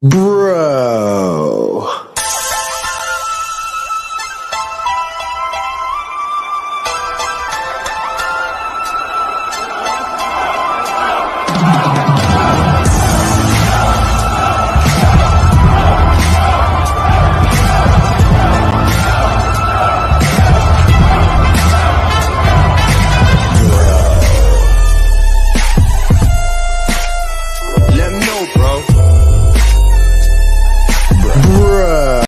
Bro. Let me know, bro. Bruh.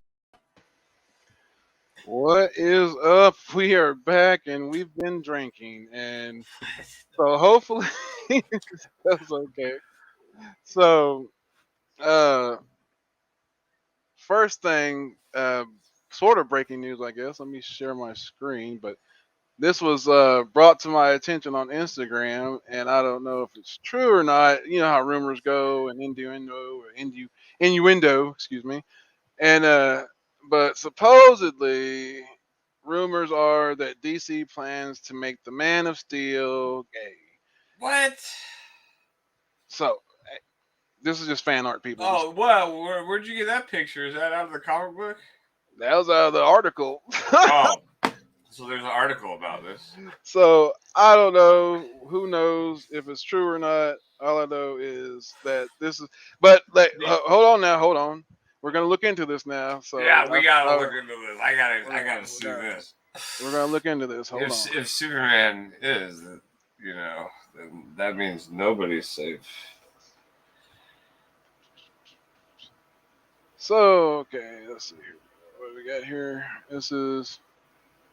What is up? We are back and we've been drinking, and so hopefully that's okay. So, uh, first thing, sort of breaking news, I guess. Let me share my screen, but this was brought to my attention on Instagram, and I don't know if it's true or not. You know how rumors go, and innuendo, excuse me, and but supposedly rumors are that DC plans to make the Man of Steel gay. What? So this is just fan art, people. Oh, well, where'd you get that picture? Is that out of the comic book? That was out of the article. Oh, so there's an article about this. So I don't know. Who knows if it's true or not? All I know is that this is. But like, hold on now. Hold on. We're gonna look into this now. So yeah, we gotta look into this. I gotta see this. We're gonna look into this. Hold on. If Superman is, then that means nobody's safe. So okay, let's see here. What do we got here? This is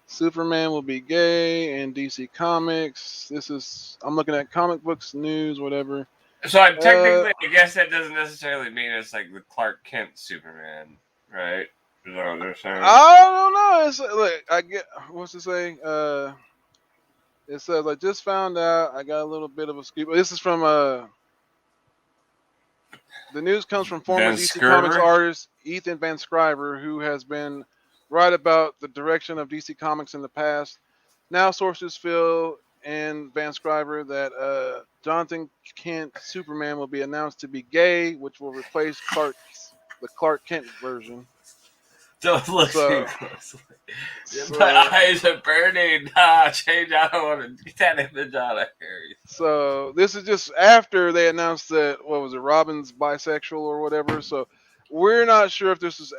Superman will be gay in DC Comics. I'm looking at comic books, news, whatever. So technically, I guess that doesn't necessarily mean it's like the Clark Kent Superman, right? Is that what they're saying? I don't know. It's look, I get what's it say? It says I just found out. I got a little bit of a scoop. This is from the news comes from former DC Comics artist Ethan Van Sciver, who has been right about the direction of DC Comics in the past. Now sources feel and Van Sciver that Jonathan Kent Superman will be announced to be gay, which will replace the Clark Kent version. Don't look too closely. My eyes are burning. Change. I don't want to get that image out of here. So this is just after they announced that Robin's bisexual or whatever. So we're not sure if this is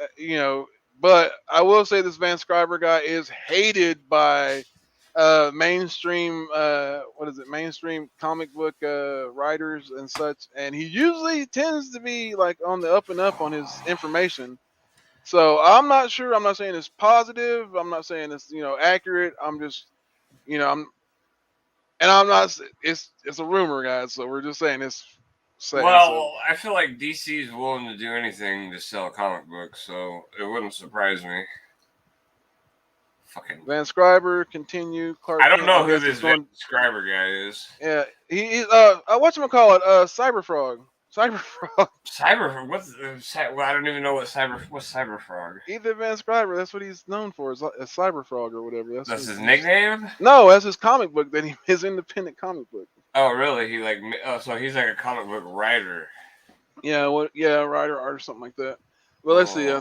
but I will say this Van Sciver guy is hated by mainstream mainstream comic book writers and such, and he usually tends to be like on the up and up on his information. So I'm not sure. I'm not saying it's positive. I'm not saying it's accurate. I'm just I'm not. It's a rumor, guys. So we're just saying it's. I feel like DC is willing to do anything to sell comic books, so it wouldn't surprise me. Fucking Van Sciver continue. Clark I don't know who this Van Sciver guy is. Yeah, he's whatchamacallit, Cyberfrog. Cyberfrog. Well, I don't even know what's Cyberfrog. Ethan Van Sciver. That's what he's known for. Is Cyberfrog or whatever. That's his nickname. No, that's his comic book. His independent comic book. Oh, really? So he's like a comic book writer. Yeah. Writer, art, or something like that. Well, let's see. I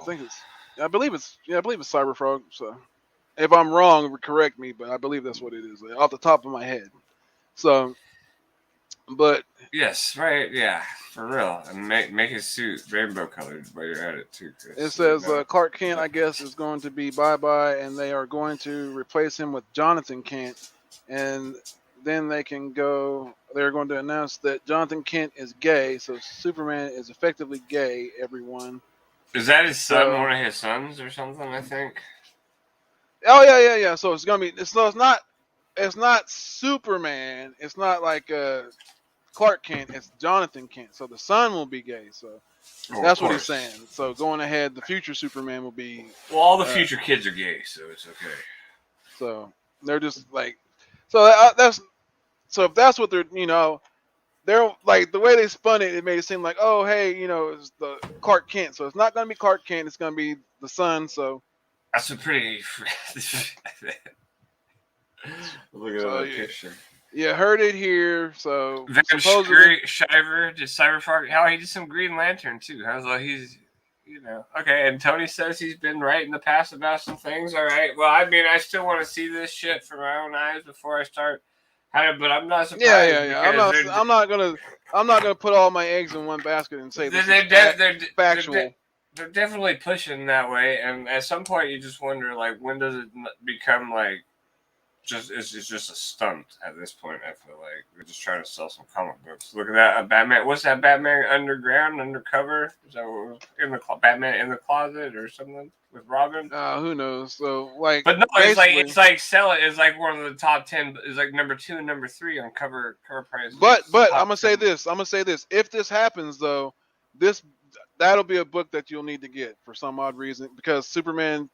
believe it's Cyberfrog. So, if I'm wrong, correct me. But I believe that's what it is, off the top of my head. So, but yes, right, yeah, for real, and make his suit rainbow colored while you're at it too, Chris. It says Clark Kent, I guess, is going to be bye-bye, and they are going to replace him with Jonathan Kent, and then they're going to announce that Jonathan Kent is gay, so Superman is effectively gay, everyone. Is that his son, one of his sons or something, I think? Oh, yeah. So it's going to be, it's not Superman, it's not like Clark Kent, it's Jonathan Kent, so the son will be gay, so that's what he's saying. So going ahead, the future Superman will be... Well, all the future kids are gay, so it's okay. So they're just like... So if that's what they're like, the way they spun it, it made it seem like, oh, hey, it's the Clark Kent. So it's not going to be Clark Kent, it's going to be the son, so... That's a pretty... Look at that picture. You heard it here. So Van supposedly, Shiver did Cyberpunk. Hell, he did some Green Lantern too. I was like, he's, okay. And Tony says he's been right in the past about some things. All right. Well, I mean, I still want to see this shit for my own eyes before I start. But I'm not surprised. Yeah. I'm not gonna put all my eggs in one basket and say this is factual. They're definitely pushing that way, and at some point you just wonder, like, when does it become like it's just a stunt at this point? I feel like we're just trying to sell some comic books. Look at that, Batman. What's that? Batman Undercover? Is that what was in the Batman in the Closet or something with Robin? Who knows? So like, but no, it's like sell it. It's like one of the top 10. It's like number 2 and number 3 on cover price. But I'm gonna say this. If this happens though, that'll be a book that you'll need to get for some odd reason, because Superman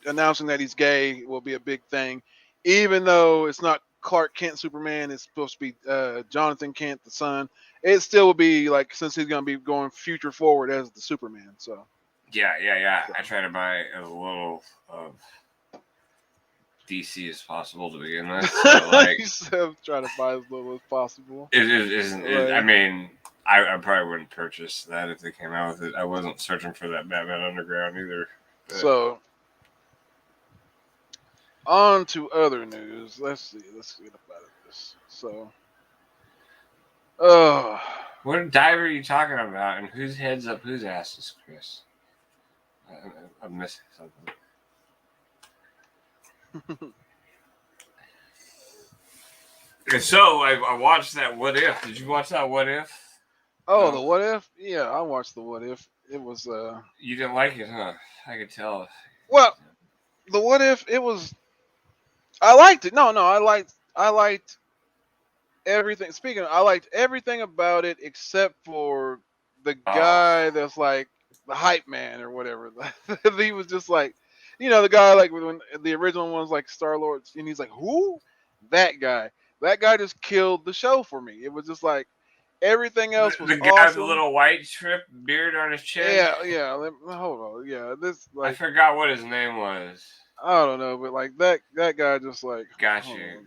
announcing that he's gay will be a big thing. Even though it's not Clark Kent Superman, it's supposed to be Jonathan Kent, the son. It still will be like, since he's going to be going future forward as the Superman. So yeah. So. I try to buy as little of DC as possible to begin with. So, like, try to buy as little as possible. I mean, I probably wouldn't purchase that if they came out with it. I wasn't searching for that Batman Underground either. But. So. On to other news. Let's get about this. So, what dive are you talking about? And whose head's up whose ass is Chris? I'm missing something. And so I watched that What If. Did you watch that What If? Oh, no. The What If? Yeah, I watched the What If. It was You didn't like it, huh? I could tell. Well, the What If, it was. I liked it. No, I liked everything. I liked everything about it except for the guy that's like the hype man or whatever. He was just like, the guy like when the original one's like Star-Lord, and he's like, who? That guy. That guy just killed the show for me. It was just like everything else was the guy awesome. with the little white strip beard on his chin. Yeah. Hold on. Yeah, this like I forgot what his name was. I don't know, but like that guy just like got you.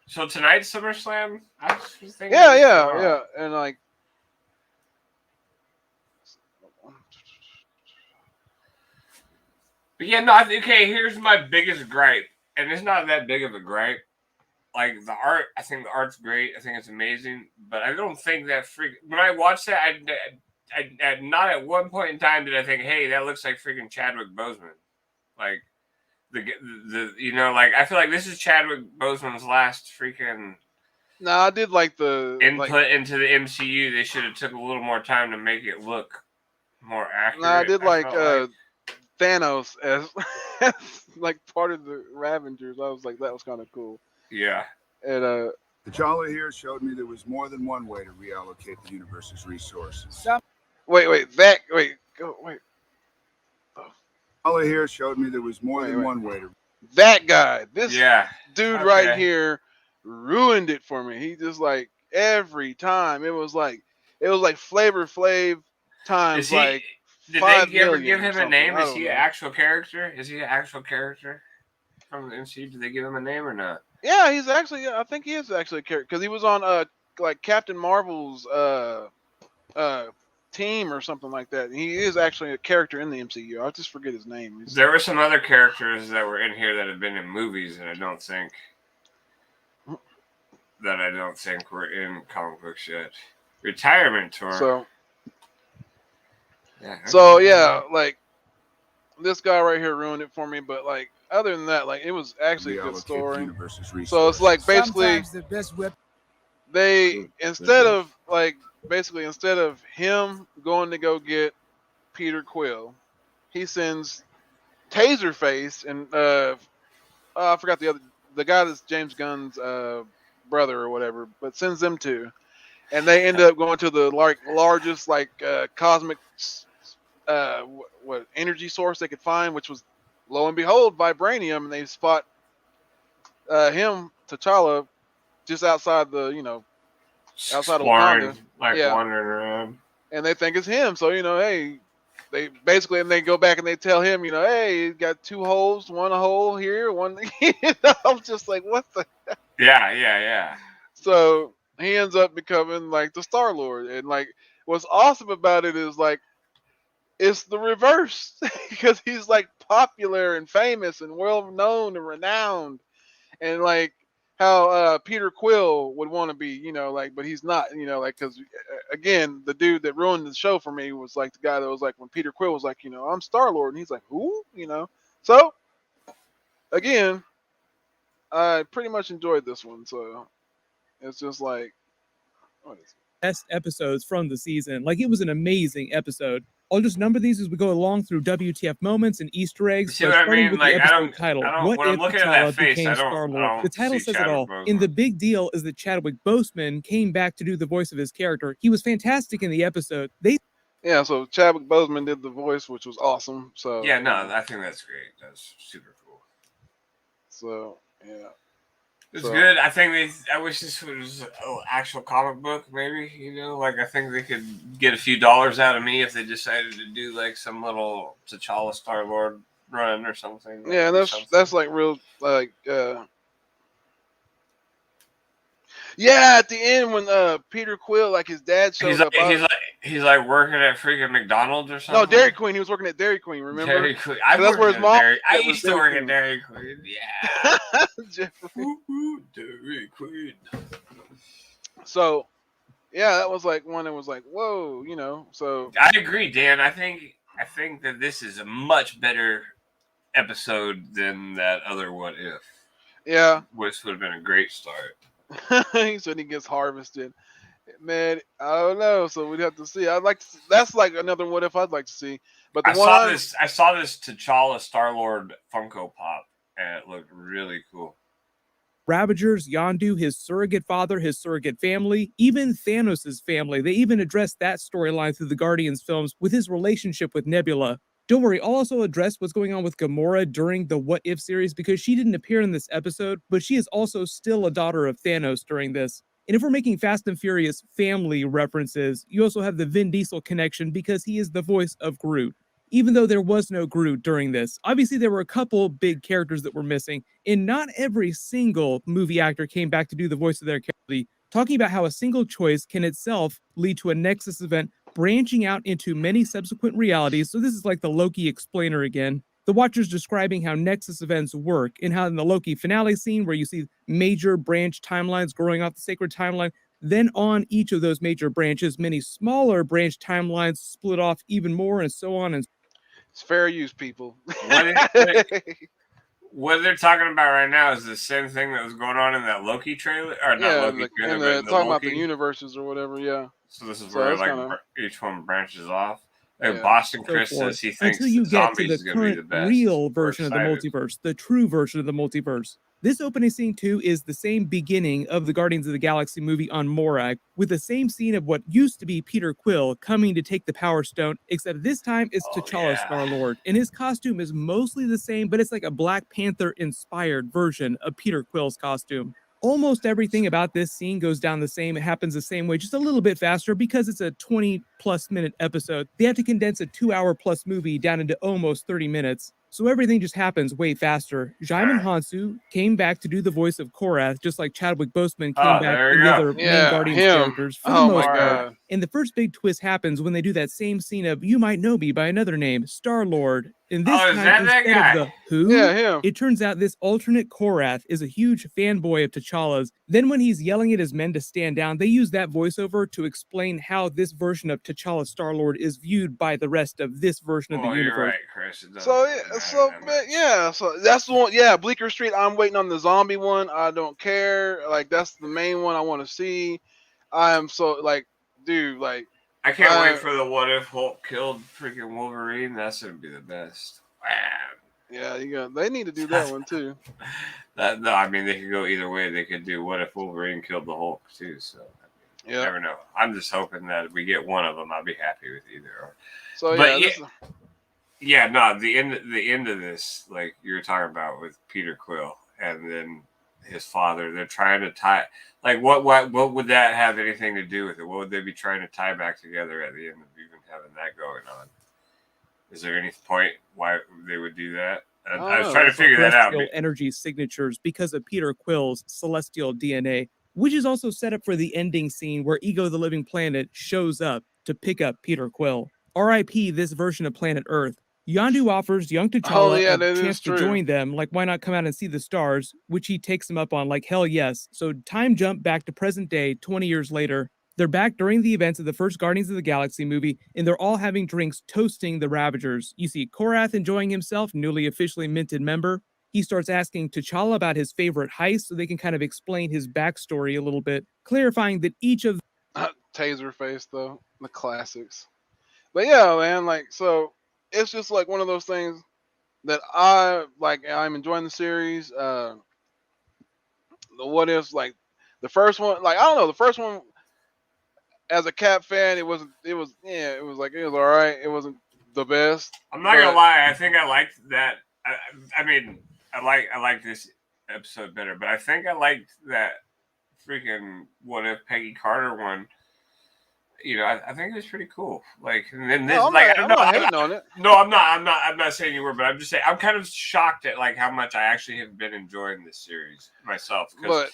So tonight's SummerSlam? I was thinking. Yeah, and like. But yeah, no. Okay, here's my biggest gripe, and it's not that big of a gripe. Like the art, I think the art's great. I think it's amazing, but I don't think that when I watched that, I not at one point in time did I think, hey, that looks like freaking Chadwick Boseman, like. Like I feel like this is Chadwick Boseman's last freaking. No, I did like the input into the MCU. They should have took a little more time to make it look more accurate. No, I did like Thanos as like part of the Ravengers. I was like, that was kind of cool. Yeah. And T'Challa here showed me there was more than one way to reallocate the universe's resources. Wait. T'Challa here showed me there was more than one way to. That guy, this dude right here, ruined it for me. He just like every time it was like Flavor Flav times like. Did they ever give him a name? Is he an actual character? Is he an actual character from the MCU? Did they give him a name or not? Yeah, he's actually. I think he is actually a character because he was on like Captain Marvel's team or something like that. He is actually a character in the MCU. I just forget his name. There were some other characters that were in here that have been in movies, and I don't think were in comic books yet. Retirement tour. Like this guy right here ruined it for me. But like other than that, like it was actually a good story. So it's like basically they instead of him going to go get Peter Quill, he sends Taserface and I forgot the guy that's James Gunn's brother or whatever, but sends them two, and they end up going to the largest cosmic energy source they could find, which was lo and behold vibranium, and they spot him, T'Challa, just outside the outside of Wakanda, wandering around, and they think it's him. So hey, they basically, and they go back and they tell him, hey, he's got two holes, one hole here, one. I'm just like, what the? Yeah. So he ends up becoming like the Star Lord, and like what's awesome about it is like it's the reverse because he's like popular and famous and well known and renowned, and like how Peter Quill would want to be, like, but he's not, like, because again, the dude that ruined the show for me was like the guy that was like when Peter Quill was like, I'm Star Lord, and he's like, who. So again, I pretty much enjoyed this one, so it's just like, what is best episodes from the season. Like, it was an amazing episode. I'll just number these as we go along through WTF moments and Easter eggs. See But what I starting mean? with Like, the I episode don't, title, I don't. "What When I'm If looking at that T'Challa face, Became I don't Star-Lord?" The title see says it all. Chadwick And the Boseman. big deal is that Chadwick Boseman came back to do the voice of his character. He was fantastic in the episode. Yeah, so Chadwick Boseman did the voice, which was awesome. So Yeah, no, I think that's great. That's super cool. So yeah, It's So- good. I think I wish this was an actual comic book. Maybe like I think they could get a few dollars out of me if they decided to do like some little T'Challa Star Lord run or something. yeah, that's like real like yeah. At the end when Peter Quill, like his dad showed up. He's like working at freaking McDonald's or something. No, Dairy Queen. He was working at Dairy Queen. Remember? Dairy Queen. I that's where his mom. I used to work at Dairy Queen. Yeah. Jeffrey. Dairy Queen. So, yeah, that was like one that was like, whoa, So I agree, Dan. I think that this is a much better episode than that other What If. Yeah, which would have been a great start. he said he gets harvested. Man, I don't know. So we'd have to see. I'd like to. That's like another What If I'd like to see. But I saw this T'Challa Star-Lord Funko Pop, and it looked really cool. Ravagers, Yondu, his surrogate father, his surrogate family, even Thanos' family. They even addressed that storyline through the Guardians films with his relationship with Nebula. Don't worry, I'll also address what's going on with Gamora during the What If series because she didn't appear in this episode, but she is also still a daughter of Thanos during this. And if we're making Fast and Furious family references, you also have the Vin Diesel connection because he is the voice of Groot. Even though there was no Groot during this, obviously there were a couple big characters that were missing, and not every single movie actor came back to do the voice of their character. Talking about how a single choice can itself lead to a Nexus event branching out into many subsequent realities. So this is like the Loki explainer again. The Watcher's describing how Nexus events work and how in the Loki finale scene where you see major branch timelines growing off the sacred timeline, then on each of those major branches, many smaller branch timelines split off even more and so on and it's fair use, people. What they're talking about right now is the same thing that was going on in that Loki trailer, or not Loki trailer, but in the talking Loki. about the universes or whatever. Yeah. So this is where like each one branches off. Like Yeah. Boston so Chris forth, says he thinks until you get to zombies the is going to be the current best. real We're version of the excited. multiverse, the true version of the multiverse. This opening scene too is the same beginning of the Guardians of the Galaxy movie on Morag, with the same scene of what used to be Peter Quill coming to take the Power Stone, except this time it's T'Challa Star-Lord, and his costume is mostly the same, but it's like a Black Panther inspired version of Peter Quill's costume. Almost everything about this scene goes down the same. It happens the same way, just a little bit faster because it's a 20+ minute episode. They have to condense a 2-hour plus movie down into almost 30 minutes. So everything just happens way faster. Jaimin Hansu came back to do the voice of Korath, just like Chadwick Boseman came back there to you the go. other main Yeah, Guardians him. characters for the Oh most my part. God. And the first big twist happens when they do that same scene of "You might know me by another name, Star-Lord." And this is time, that instead guy? of the who, Yeah, him. it turns out this alternate Korath is a huge fanboy of T'Challa's. Then when he's yelling at his men to stand down, they use that voiceover to explain how this version of T'Challa Star-Lord is viewed by the rest of this version of the universe. You're right, Chris. It doesn't So really matter that much. yeah, so that's the one. Yeah, Bleecker Street. I'm waiting on the zombie one. I don't care. Like that's the main one I want to see. I am so like, dude, like I can't wait for the What If Hulk killed freaking Wolverine. That's gonna be the best. yeah, they need to do that one too. No, I mean they could go either way. They could do What If Wolverine killed the Hulk too. So you never know. I'm just hoping that we get one of them. I'll be happy with either. So but yeah, no, the end of this, like you were talking about with Peter Quill and then his father, they're trying to tie. Like what would that have anything to do with it? What would they be trying to tie back together at the end of even having that going on? Is there any point why they would do that? I was trying to figure that out. Celestial energy signatures because of Peter Quill's celestial DNA. which is also set up for the ending scene where Ego the Living Planet shows up to pick up Peter Quill. R.I.P. this version of Planet Earth. Yondu offers young Oh T'Challa yeah, a that chance is to true. join them, like why not come out and see the stars, which he takes him up on like hell yes. So time jump back to present day 20 years later. They're back during the events of the first Guardians of the Galaxy movie, and they're all having drinks toasting the Ravagers. You see Korath enjoying himself, newly officially minted member. He starts asking T'Challa about his favorite heist so they can kind of explain his backstory a little bit, clarifying that each of Taser face though, the classics. But yeah, man, like so, it's just like one of those things that I'm enjoying the series. The what ifs, like the first one, like I don't know, the first one as a Cap fan, it was all right. It wasn't the best. I'm not gonna lie. I think I liked that. I mean, I like this episode better, but I think I liked that freaking what if Peggy Carter one. You know, I think it was pretty cool. Like, and then this, No, I'm like, not, I don't I'm know. not hating on it. No, I'm not saying you were, but I'm just saying I'm kind of shocked at like how much I actually have been enjoying this series myself because But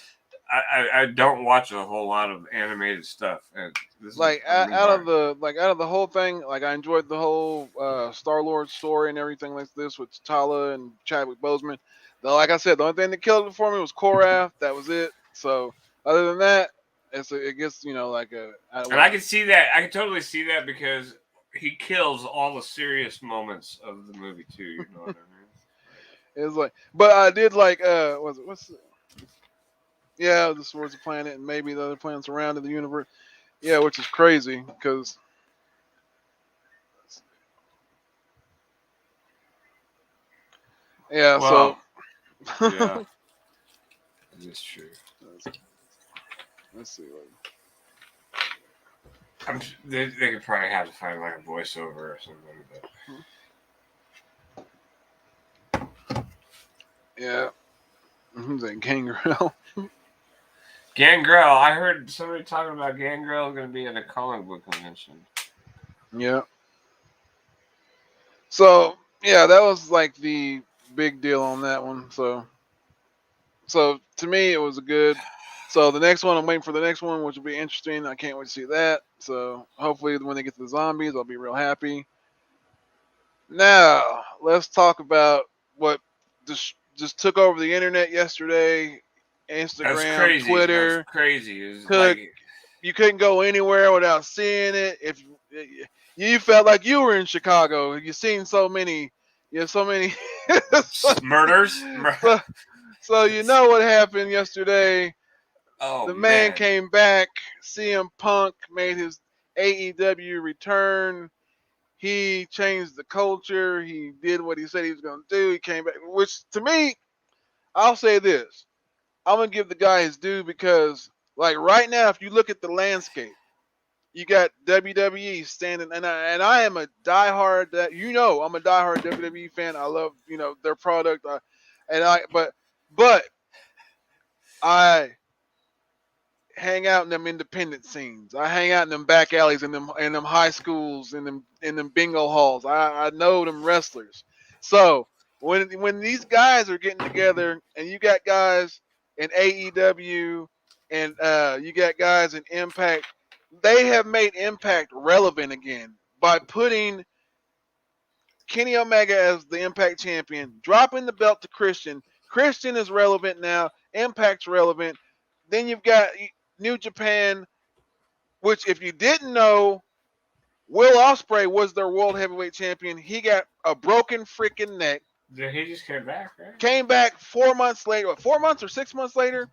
I don't watch a whole lot of animated stuff, and this like is a new out bar. of the whole thing, like I enjoyed the whole Star Lord story and everything like this with T'Challa and Chadwick Boseman. Though, like I said, the only thing that killed it for me was Korath. That was it. So other than that, it gets like a. And I can see that. I can totally see that because he kills all the serious moments of the movie too. You know what I mean? It's like, but I did like yeah, the Swords of Planet and maybe the other planets around in the universe. Yeah, which is crazy because. Yeah, Well, so yeah, it is true. let's see. They could probably have to find like a voiceover or something. But Yeah, who's that? Gangrel. Gangrel, I heard somebody talking about Gangrel going to be at a comic book convention. Yeah. So yeah, that was like the big deal on that one. So to me, it was a good. So the next one, I'm waiting for the next one, which will be interesting. I can't wait to see that. So hopefully, when they get to the zombies, I'll be real happy. Now let's talk about what just took over the internet yesterday. That's Instagram, crazy. Twitter. That's crazy. It was Could like, you couldn't go anywhere without seeing it. If you felt like you were in Chicago, you seen so many, so many murders. so you know what happened yesterday. Oh The man man, came back. CM Punk made his AEW return. He changed the culture. He did what he said he was going to do. He came back, which to me, I'll say this. I'm going to give the guy his due because, like, right now, if you look at the landscape, you got WWE standing, and I am a diehard, I'm a diehard WWE fan. I love, their product. But I hang out in them independent scenes. I hang out in them back alleys, in them high schools, in them bingo halls. I know them wrestlers. So when these guys are getting together, and you got guys in AEW, and you got guys in Impact, they have made Impact relevant again by putting Kenny Omega as the Impact champion, dropping the belt to Christian. Christian is relevant now. Impact's relevant. Then you've got New Japan, which if you didn't know, Will Ospreay was their world heavyweight champion. He got a broken freaking neck. he just came back, right? Came back 4 months later, 4 months or 6 months later.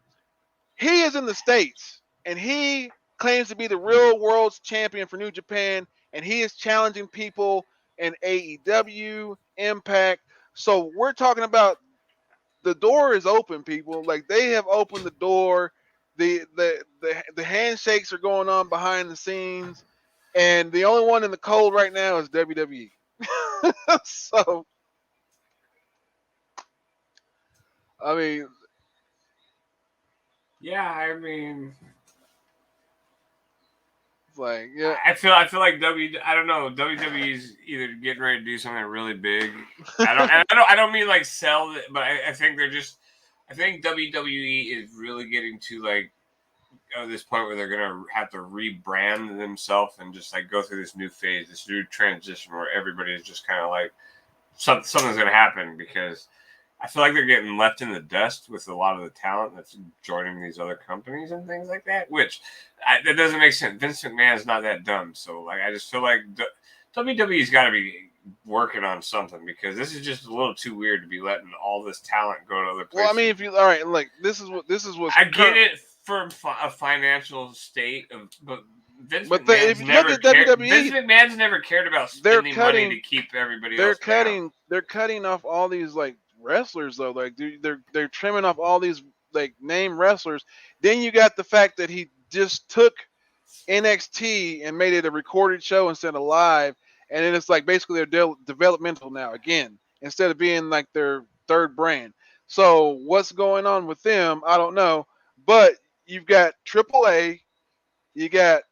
He is in the States, and he claims to be the real world's champion for New Japan, and he is challenging people in AEW, Impact. So we're talking about the door is open, people. Like, they have opened the door. The handshakes are going on behind the scenes, and the only one in the cold right now is WWE. So, I mean, Yeah, I mean, it's like, yeah, I feel like I don't know, WWE's either getting ready to do something really big. I don't mean like sell it, but I think they're just. I think WWE is really getting to like at this point where they're gonna have to rebrand themselves and just like go through this new phase, this new transition where everybody is just kind of like something's gonna happen because I feel like they're getting left in the dust with a lot of the talent that's joining these other companies and things like that. Which that doesn't make sense. Vince McMahon's not that dumb, so like I just feel like WWE's got to be working on something because this is just a little too weird to be letting all this talent go to other places. Well, I mean, if you all right, like this is what I get it from a financial state of, but Vince but McMahon's if you look at WWE, Vince McMahon's never cared about spending money to keep everybody else down. They're cutting off all these like wrestlers though. Like they're trimming off all these like name wrestlers. Then you got the fact that he just took NXT and made it a recorded show instead of live, and then it's like basically they're developmental now again instead of being like their third brand. So what's going on with them? I don't know, but you've got AAA, you got.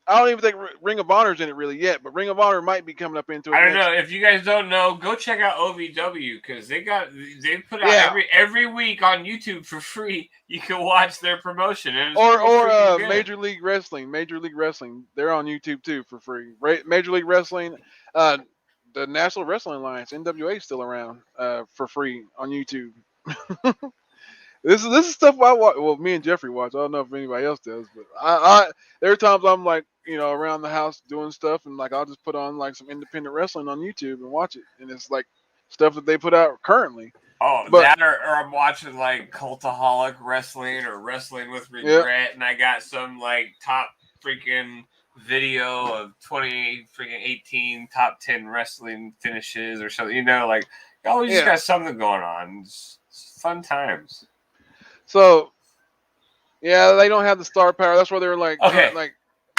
I don't even think Ring of Honor's in it really yet, but Ring of Honor might be coming up into it. I don't know. If you guys don't know, go check out OVW because they put out every week on YouTube for free. You can watch their promotion and or Major League Wrestling. They're on YouTube too for free. Major League Wrestling, the National Wrestling Alliance (NWA) is still around for free on YouTube. This is stuff I watch. Well, me and Jeffrey watch. I don't know if anybody else does, but I there are times I'm like, around the house doing stuff, and like I'll just put on like some independent wrestling on YouTube and watch it, and it's like stuff that they put out currently. Oh, that or I'm watching like Cultaholic Wrestling or Wrestling with Regret, and I got some like top freaking video of 2018 top 10 wrestling finishes or something. Like always just got something going on. It's fun times. So, yeah, they don't have the star power. That's why they're like, like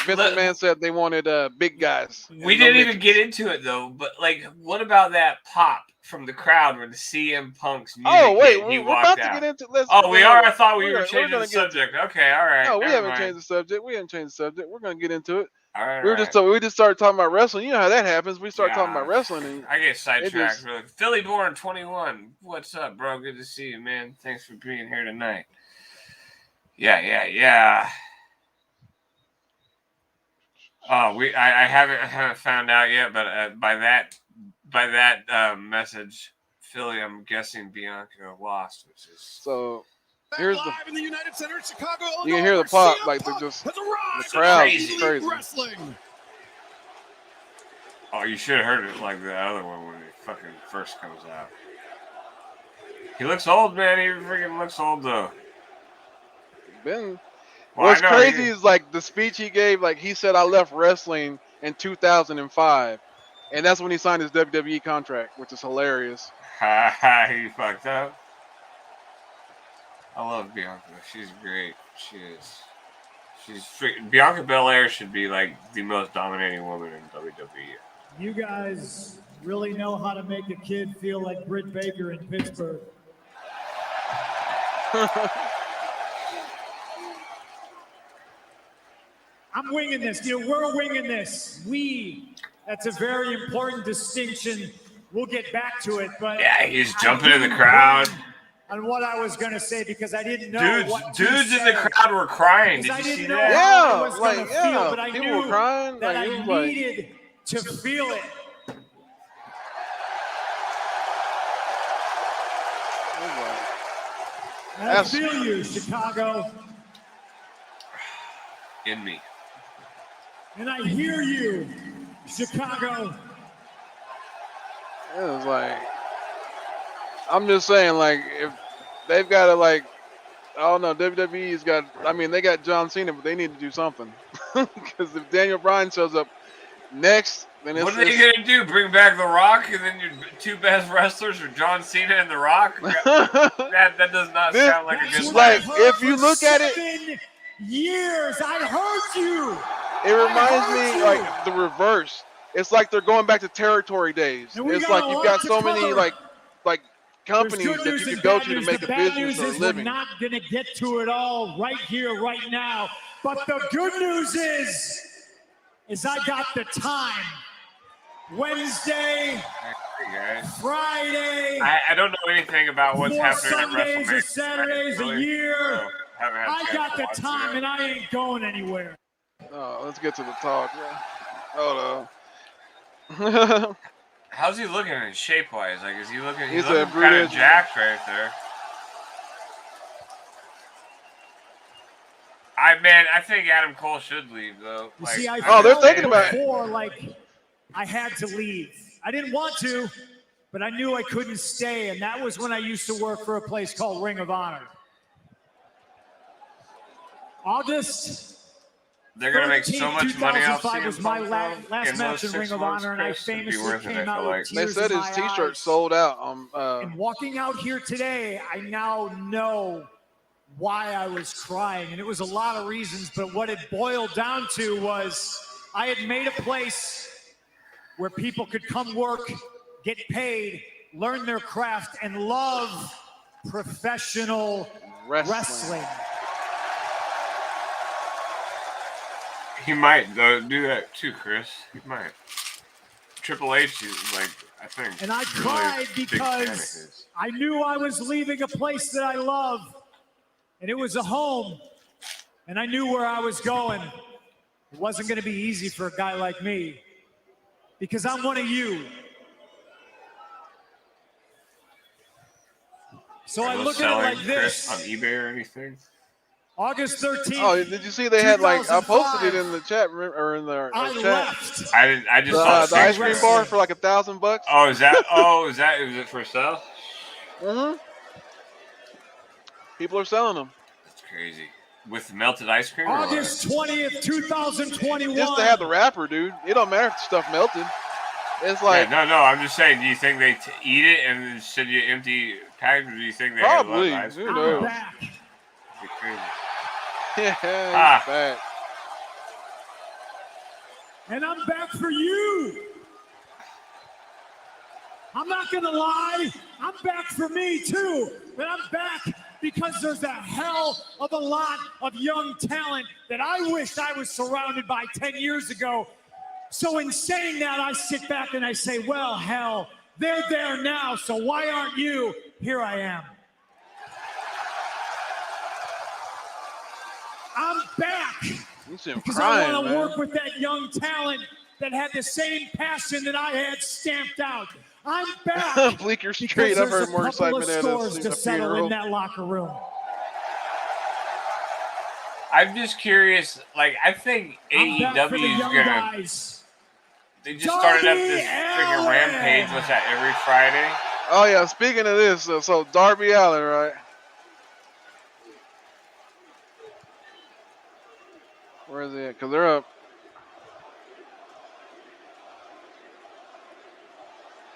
Vince McMahon said they wanted big guys. We didn't even get into it though, but like, what about that pop from the crowd when the CM Punk's music? Oh wait, he we're walked about to out. get into. We are. I thought we were changing the subject. Okay, all right. No, we haven't changed the subject. We haven't changed the subject. We're gonna get into it. All right. We just started talking about wrestling. You know how that happens. We start talking about wrestling, and I get sidetracked. Really. Philly born 21. What's up, bro? Good to see you, man. Thanks for being here tonight. Yeah. Oh, I haven't found out yet, but by that message, Philly, I'm guessing Bianca lost, which is so. Here's live in the United Center, Chicago, Illinois, you can hear the pop, like they're just the crowd is crazy. Wrestling. Oh, you should have heard it like the other one when it fucking first comes out. He looks old, man. He freaking looks old though. What's crazy is like the speech he gave. Like he said, I left wrestling in 2005, and that's when he signed his WWE contract, which is hilarious. He fucked up. I love Bianca. She's great. She is. She's freaking. Bianca Belair should be like the most dominating woman in WWE. You guys really know how to make a kid feel like Britt Baker in Pittsburgh. I'm winging this. We're winging this. That's a very important distinction. We'll get back to it, but yeah, he's jumping in the crowd. On what I was gonna say because I didn't know. Dudes in the crowd were crying. Did you see that? Yeah, but I people knew were crying. that I needed to feel it. I feel you, Chicago. In me. And I hear you, Chicago. It was like, I'm just saying, like, if they've got to, like, I don't know, WWE's got, I mean, they got John Cena, but they need to do something. Because if Daniel Bryan shows up next, then it's... What are they going to do? Bring back The Rock, and then your two best wrestlers are John Cena and The Rock? that does not sound like a good plan. Like, if you look at it... 7 years, I heard you! It reminds me, like, the reverse. It's like they're going back to territory days. It's like you've got so many, like companies that you can go to make a business or a living. We're not going to get to it all right here, right now. But the good news is I got the time. Wednesday, Friday. I don't know anything about what's happening at WrestleMania. Sundays or Saturdays a year. haven't had a I chance got to the watch time it. and I ain't going anywhere. Oh, let's get to the talk. Yeah. Hold on. How's he looking in shape wise? Like, is he looking? He's He's a looking kind of British- jacked right there. I think Adam Cole should leave though. You Like, see, I Oh, they're felt thinking about it. before like I had to leave. I didn't want to, but I knew I couldn't stay, and that was when I used to work for a place called Ring of Honor. August they're gonna make so 13th, much money off 2005 CM was my Punk, last in match those in Ring 6 of months, Honor, and I Chris. It'd be famously worth it, I came feel out like. with They tears said in his my T-shirt eyes. sold out. And walking out here today, I now know why I was crying. And it was a lot of reasons, but what it boiled down to was I had made a place where people could come work, get paid, learn their craft, and love professional wrestling. He might though do that too, Chris. He might. Triple H is like, I think. And I really cried big fan of because his. I knew I was leaving a place that I love, and it was a home, and I knew where I was going. It wasn't going to be easy for a guy like me, because I'm one of you. So I Are those look at it selling, like Chris, this. on eBay or anything? August 13th. Oh, did you see they had like I posted it 2005, in the chat or in the I chat? left. I didn't. I just saw The ice cream pictures. bar for like $1,000. Oh, is that? Oh, is it for sale? Mm-hmm. People are selling them That's crazy. With melted ice cream. Or August 20th, 2021. just to have the wrapper, dude. It don't matter if the stuff melted. It's what? like Yeah, no. I'm just saying. Do you think they eat it and then send you empty package, or do you think they probably. have ice Who cream? I'm knows? back. That'd be crazy. Yeah, he's Ah. back. And I'm back for you. I'm not gonna lie, I'm back for me too. But I'm back because there's a hell of a lot of young talent that I wished I was surrounded by 10 years ago. So in saying that, I sit back and I say, well, hell, they're there now, so why aren't you? Here I am. I'm back. You see him Because I crying, want to man. work with that young talent that had the same passion that I had stamped out. I'm back. Bleecker Street. because I've there's heard more a couple of excitement at scores to a settle funeral. in that locker room. I'm just curious. Like, I think I'm back for the AEW is young gonna. guys. They just started up this Darby freaking Allin. rampage. What's that? Every Friday. Oh yeah, speaking of this, so Darby Allin, right? Where is he at? Because they're up.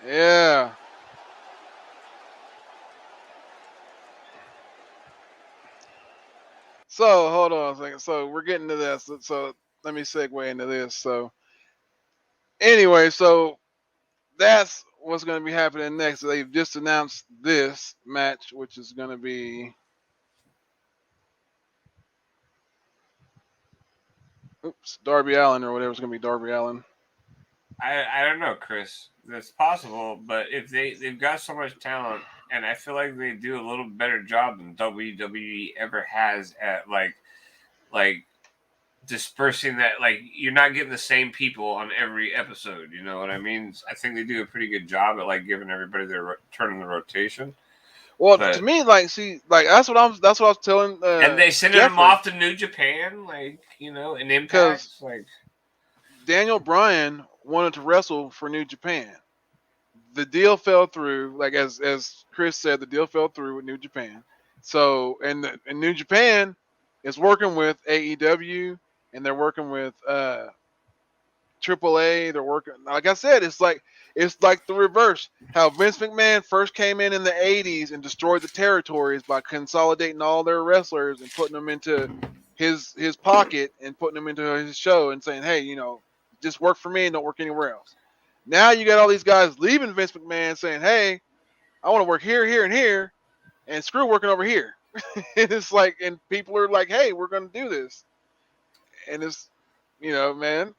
Yeah. So hold on a second. So we're getting to this. So let me segue into this. So anyway, so that's what's going to be happening next. They've just announced this match, which is going to be. Oops, Darby Allin or whatever. It's going to be Darby Allin. I don't know, Chris. That's possible, but if they've got so much talent, and I feel like they do a little better job than WWE ever has at like dispersing that. Like, you're not getting the same people on every episode. You know what I mean? I think they do a pretty good job at like giving everybody their turn in the rotation. Well, But- to me, like, see, like that's what I was telling. And they sending them Jeffrey. off to New Japan, like, you know, and Impact. 'Cause- Like, Daniel Bryan wanted to wrestle for New Japan. The deal fell through, like as Chris said, the deal fell through with New Japan. So, and New Japan is working with AEW, and they're working with AAA. They're working, like I said, it's like the reverse. How Vince McMahon first came in the '80s and destroyed the territories by consolidating all their wrestlers and putting them into his pocket and putting them into his show and saying, hey, you know, just work for me and don't work anywhere else. Now you got all these guys leaving Vince McMahon saying, hey, I want to work here, here, and here, and screw working over here. And it's like, and people are like, hey, we're going to do this. And it's, you know, man.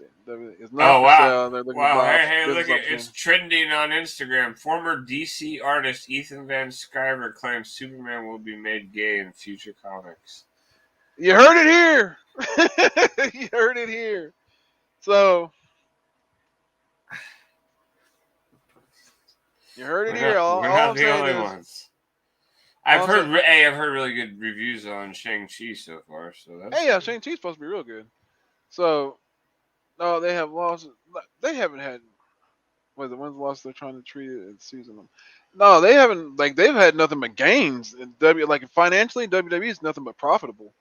It's not Oh for wow! sale. They're looking to Wow! buy Hey, business look! It's opportunities. trending on Instagram. Former DC artist Ethan Van Sciver claims Superman will be made gay in future comics. You heard it here. You heard it here. So you heard it We're here. not, All, we're all not I'm the saying only is, ones. all I'm saying, I've heard really good reviews on Shang-Chi so far. So that's hey, yeah, good. Shang-Chi's supposed to be real good. So no, they have lost. They haven't had. When's the loss they're trying to treat it as season them? No, they haven't. Like they've had nothing but gains. In like financially, WWE is nothing but profitable.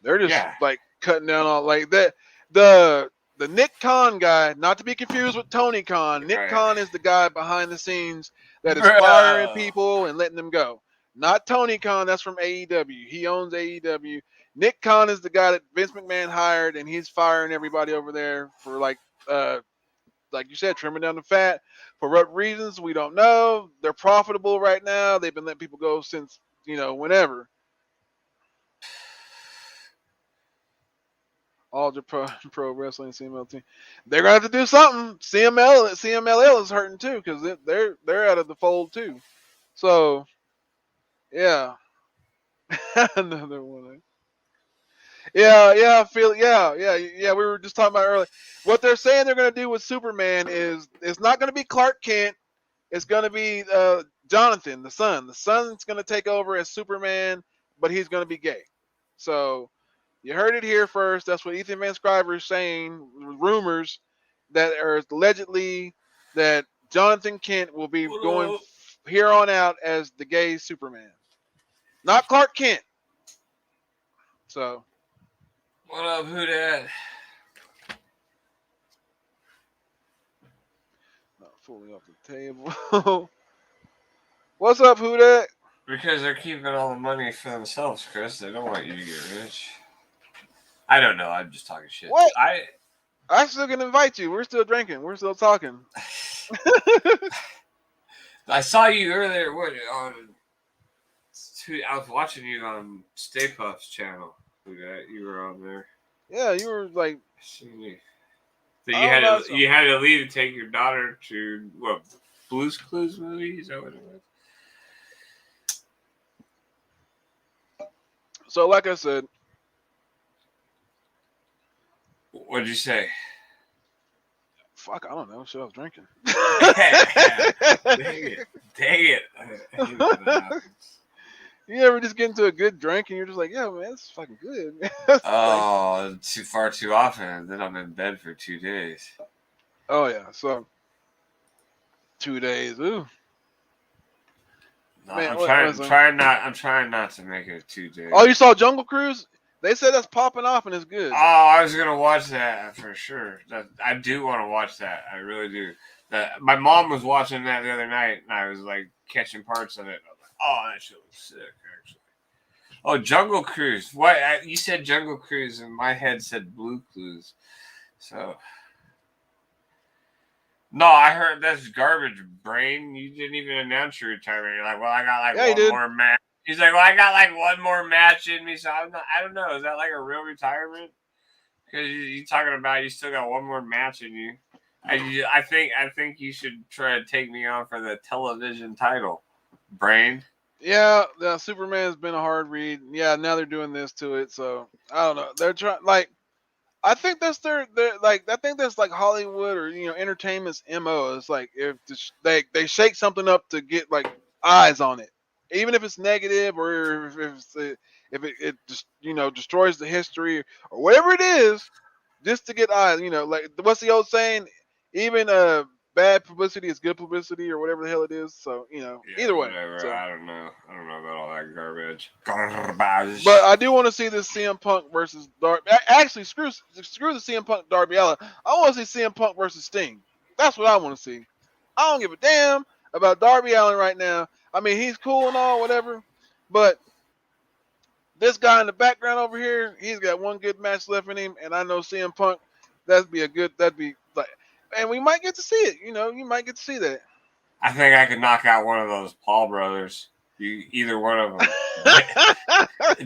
They're just Yeah. like cutting down on like that. The Nick Khan guy, not to be confused with Tony Khan. Nick Right. Khan is the guy behind the scenes that is Bro. firing people and letting them go. Not Tony Khan. That's from AEW. He owns AEW. Nick Khan is the guy that Vince McMahon hired, and he's firing everybody over there for like you said, trimming down the fat. For what reasons, we don't know. They're profitable right now. They've been letting people go since, whenever. All the pro wrestling CML team. They're gonna have to do something. CMLL is hurting too because they're out of the fold too. So yeah, another one. Yeah. I feel yeah. We were just talking about earlier. What they're saying they're gonna do with Superman is it's not gonna be Clark Kent. It's gonna be Jonathan, the son. The son's gonna take over as Superman, but he's gonna be gay. So you heard it here first. That's what Ethan Van Sciver is saying. Rumors that are allegedly that Jonathan Kent will be going here on out as the gay Superman, not Clark Kent. So What up, who dat? not fully off the table. What's up, who dat? Because they're keeping all the money for themselves, Chris. They don't want you to get rich. I don't know. I'm just talking shit. What? I still can invite you. We're still drinking. We're still talking. I saw you earlier. I was watching you on Stay Puft's channel. You were on there. Yeah, you were like. I seen you. So you had to leave to take your daughter to what? Blue's Clues movie? Is that what it was? So, like I said, What did you say? fuck, I don't know. Shit, I was drinking. Dang it. You ever just get into a good drink and you're just like, yeah, man, this is fucking good. Oh, too often. Then I'm in bed for 2 days. Oh yeah, so 2 days. Ooh. No, Man, I'm trying not to make it 2 days. Oh, you saw Jungle Cruise? They said that's popping off and it's good. Oh, I was gonna watch that for sure. I do want to watch that. I really do. My mom was watching that the other night, and I was like catching parts of it. I was like, "Oh, that shit was sick, actually." Oh, Jungle Cruise. What you said, Jungle Cruise, and my head said Blue Clues. So, no, I heard that's garbage. Brain, you didn't even announce your retirement. You're like, "Well, I got one more match." He's like, "Well, I got like one more match in me." So I don't know. Is that like a real retirement? Because you talking about you still got one more match in you. I think you should try to take me on for the television title, Brain. Yeah, Superman's been a hard read. Yeah, now they're doing this to it. So I don't know. They're trying I think that's their like I think that's like Hollywood or entertainment's MO. It's like if they shake something up to get like eyes on it, even if it's negative or if it just destroys the history or whatever it is, just to get eyes. Like what's the old saying? Even bad publicity is good publicity or whatever the hell it is. So either way. Whatever. So. I don't know about all that garbage. Garbage. But I do want to see this CM Punk versus Darby. Actually, screw the CM Punk Darby Allin. I want to see CM Punk versus Sting. That's what I want to see. I don't give a damn about Darby Allin right now. I mean, he's cool and all, whatever. But this guy in the background over here, he's got one good match left in him, and I know CM Punk. That'd be like, and we might get to see it. You might get to see that. I think I could knock out one of those Paul brothers. Either one of them.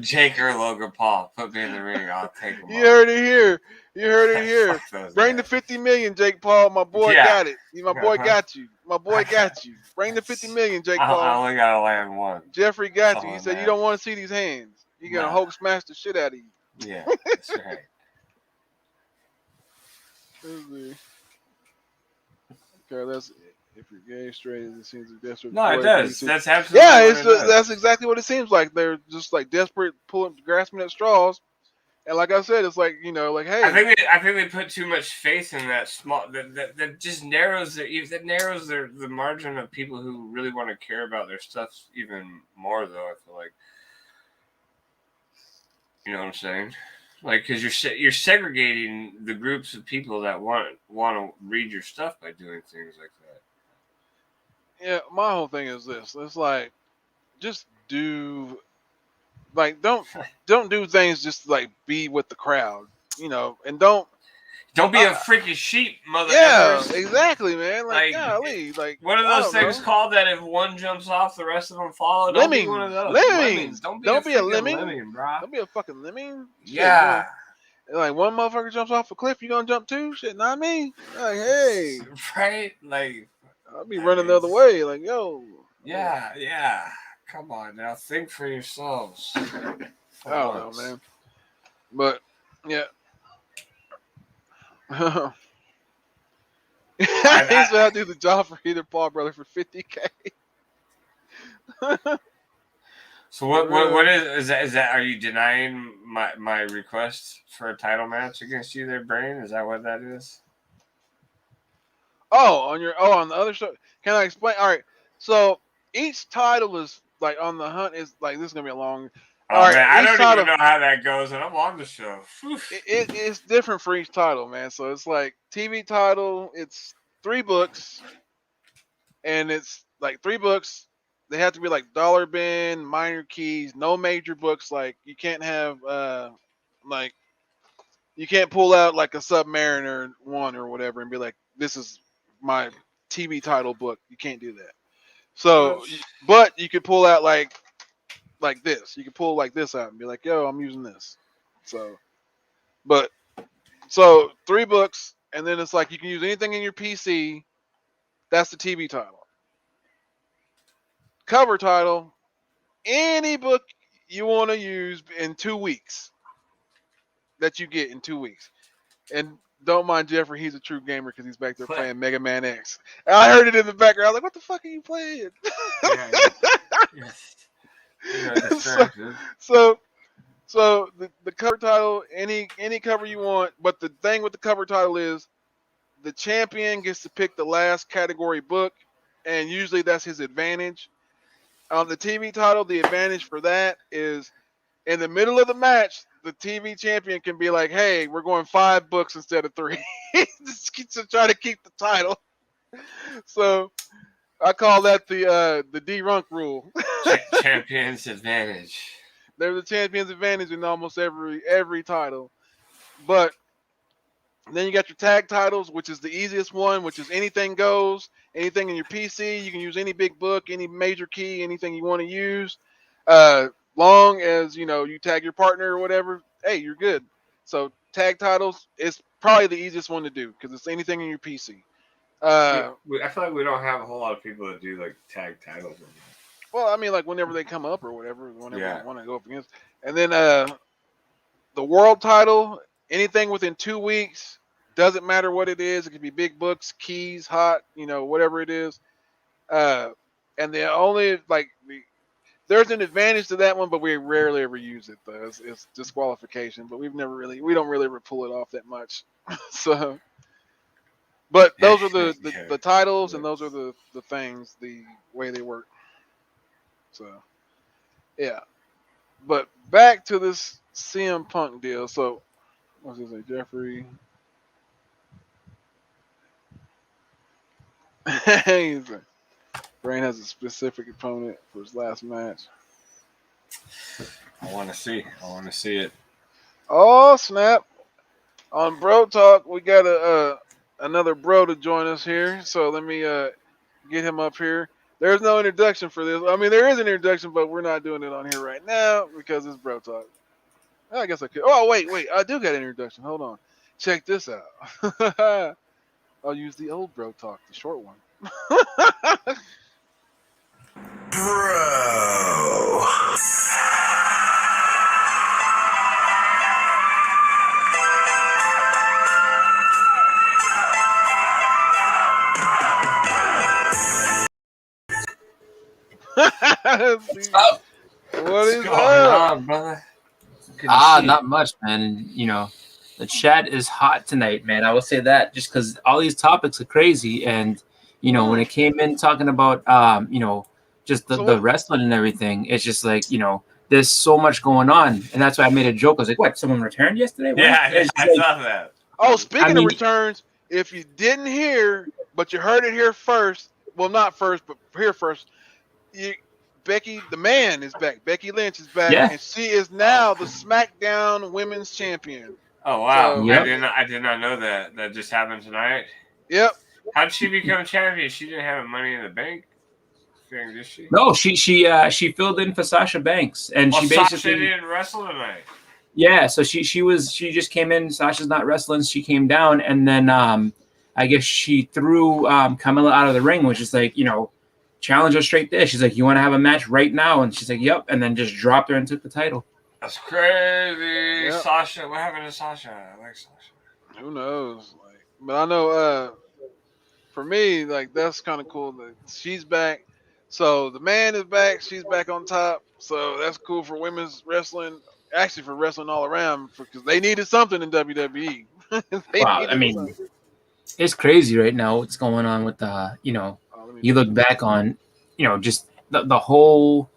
Jake or Logan Paul. Put me in the ring. I'll take them. You heard it here. You heard it here. Fuck those Bring the guys. 50 million, Jake Paul. My boy Yeah. got it. My boy Uh-huh. got you. My boy got you. Bring the 50 million, Jake I Paul. only gotta land one. Jeffrey got That's you. all He that said you don't matters. want to see these hands. You're gonna Nah. Hulk smash the shit out of you. Yeah, that's right. Let's see. Okay, that's if you're gay, straight, it seems like desperate. No, it boy, does. PC. That's absolutely Yeah, what it's it does. that's exactly what it seems like. They're just like desperate, grasping at straws. And like I said, it's like like hey, I think they put too much faith in that small that just narrows the margin of people who really want to care about their stuff even more. Though I feel like, you know what I'm saying, like because you're segregating the groups of people that want to read your stuff by doing things like that. yeah. My whole thing is this. It's like just do like don't do things just like be with the crowd, and don't. Don't be a freaking sheep, mother Yeah, effers. exactly, man. Like, Like, golly, like what are I those don't things know. called that if one jumps off, the rest of them follow? Don't be one of those. Lemmings. Don't be Don't a be a freaking lemming. lemming, brah. Don't be a fucking lemming. Shit, Yeah. like one motherfucker jumps off a cliff, you gonna jump too? Shit, not me. Like, hey, Right? Like, I'll be running the other way. Like, yo. yeah. Come on now, think for yourselves. I don't know, man. But yeah. He's about to do the job for either Paul brother for $50K. So what is that? Are you denying my request for a title match against you, there, Brain? Is that what that is? On the other show. Can I explain? All right. So each title is like on the hunt is like this is gonna be a long. Oh man, I don't even know how that goes, and I'm on the show. It's different for each title, man. So it's like TV title. It's 3 books, and it's like 3 books. They have to be like dollar bin, minor keys, no major books. Like you can't have like you can't pull out like a Submariner 1 or whatever and be like, this is my TV title book. You can't do that. So, but you could pull out like this. You could pull like this out and be like, yo, I'm using this. So, but so 3 books, and then it's like you can use anything in your PC. That's the TV title. Cover title, any book you want to use in 2 weeks that you get in 2 weeks. And don't mind Jeffrey, he's a true gamer because he's back there playing Mega Man X. And I heard it in the background. I was like, what the fuck are you playing? So the cover title, any cover you want, but the thing with the cover title is the champion gets to pick the last category book, and usually that's his advantage. On the TV title, the advantage for that is in the middle of the match, the TV champion can be like, hey, we're going 5 books instead of 3 to try to keep the title. So I call that the D-Runk rule. Champion's advantage. There's a champion's advantage in almost every title. But then you got your tag titles, which is the easiest one, which is anything goes. Anything in your PC, you can use any big book, any major key, anything you want to use. Long as you tag your partner or whatever, hey, you're good. So tag titles is probably the easiest one to do because it's anything in your PC. I feel like we don't have a whole lot of people that do like tag titles. Well, I mean, like whenever they come up or whatever, whenever you want to go up against. And then the world title, anything within 2 weeks, doesn't matter what it is. It could be big books, keys, hot, whatever it is. And the only there's an advantage to that one, but we rarely ever use it though. It's disqualification, but we don't really ever pull it off that much. So, but those are the titles, and those are the things, the way they work. So, yeah. But back to this CM Punk deal. So, what's his name, Jeffrey? Brain has a specific opponent for his last match. I want to see it. Oh snap! On Bro Talk, we got another bro to join us here. So let me get him up here. There's no introduction for this. I mean, there is an introduction, but we're not doing it on here right now because it's Bro Talk. I guess I could. Oh wait, I do got an introduction. Hold on. check this out. I'll use the old bro talk, the short one. Bro. See, Up. what is What's going up? on, brother? Good to see you. Not much, man. And you know, the chat is hot tonight, man. I will say that just because all these topics are crazy, and you know, when it came in talking about you know, just So the what- wrestling and everything, it's just like, you know, there's so much going on, and that's why I made a joke. I was like, "What? Someone returned yesterday?" What? Yeah, It's I like, saw that. Oh, speaking I of mean- returns, if you didn't hear, but you heard it here first, well, not first, but here first, Becky, the man, is back. Becky Lynch is back, Yeah. and she is now the SmackDown Women's Champion. Oh wow, So- Yep. I did not know that. That just happened tonight. Yep. How did she become champion? She didn't have Money in the Bank thing, did she? No, she filled in for Sasha Banks, and Well, she Sasha basically didn't wrestle tonight. yeah. So she just came in. Sasha's not wrestling. She came down, and then I guess she threw Camilla out of the ring, which is like, you know, challenge her straight there. She's like, "You want to have a match right now?" And she's like, "Yep," and then just dropped her and took the title. That's crazy. Yep. Sasha, what happened to Sasha? I like Sasha. Who knows? Like, but I know, for me, like that's kind of cool that she's back. So the man is back. She's back on top. So that's cool for women's wrestling. Actually, for wrestling all around, because they needed something in WWE. They Wow, I needed mean, something. it's crazy right now what's going on with you know, Oh, let me- you look back on, you know, just the whole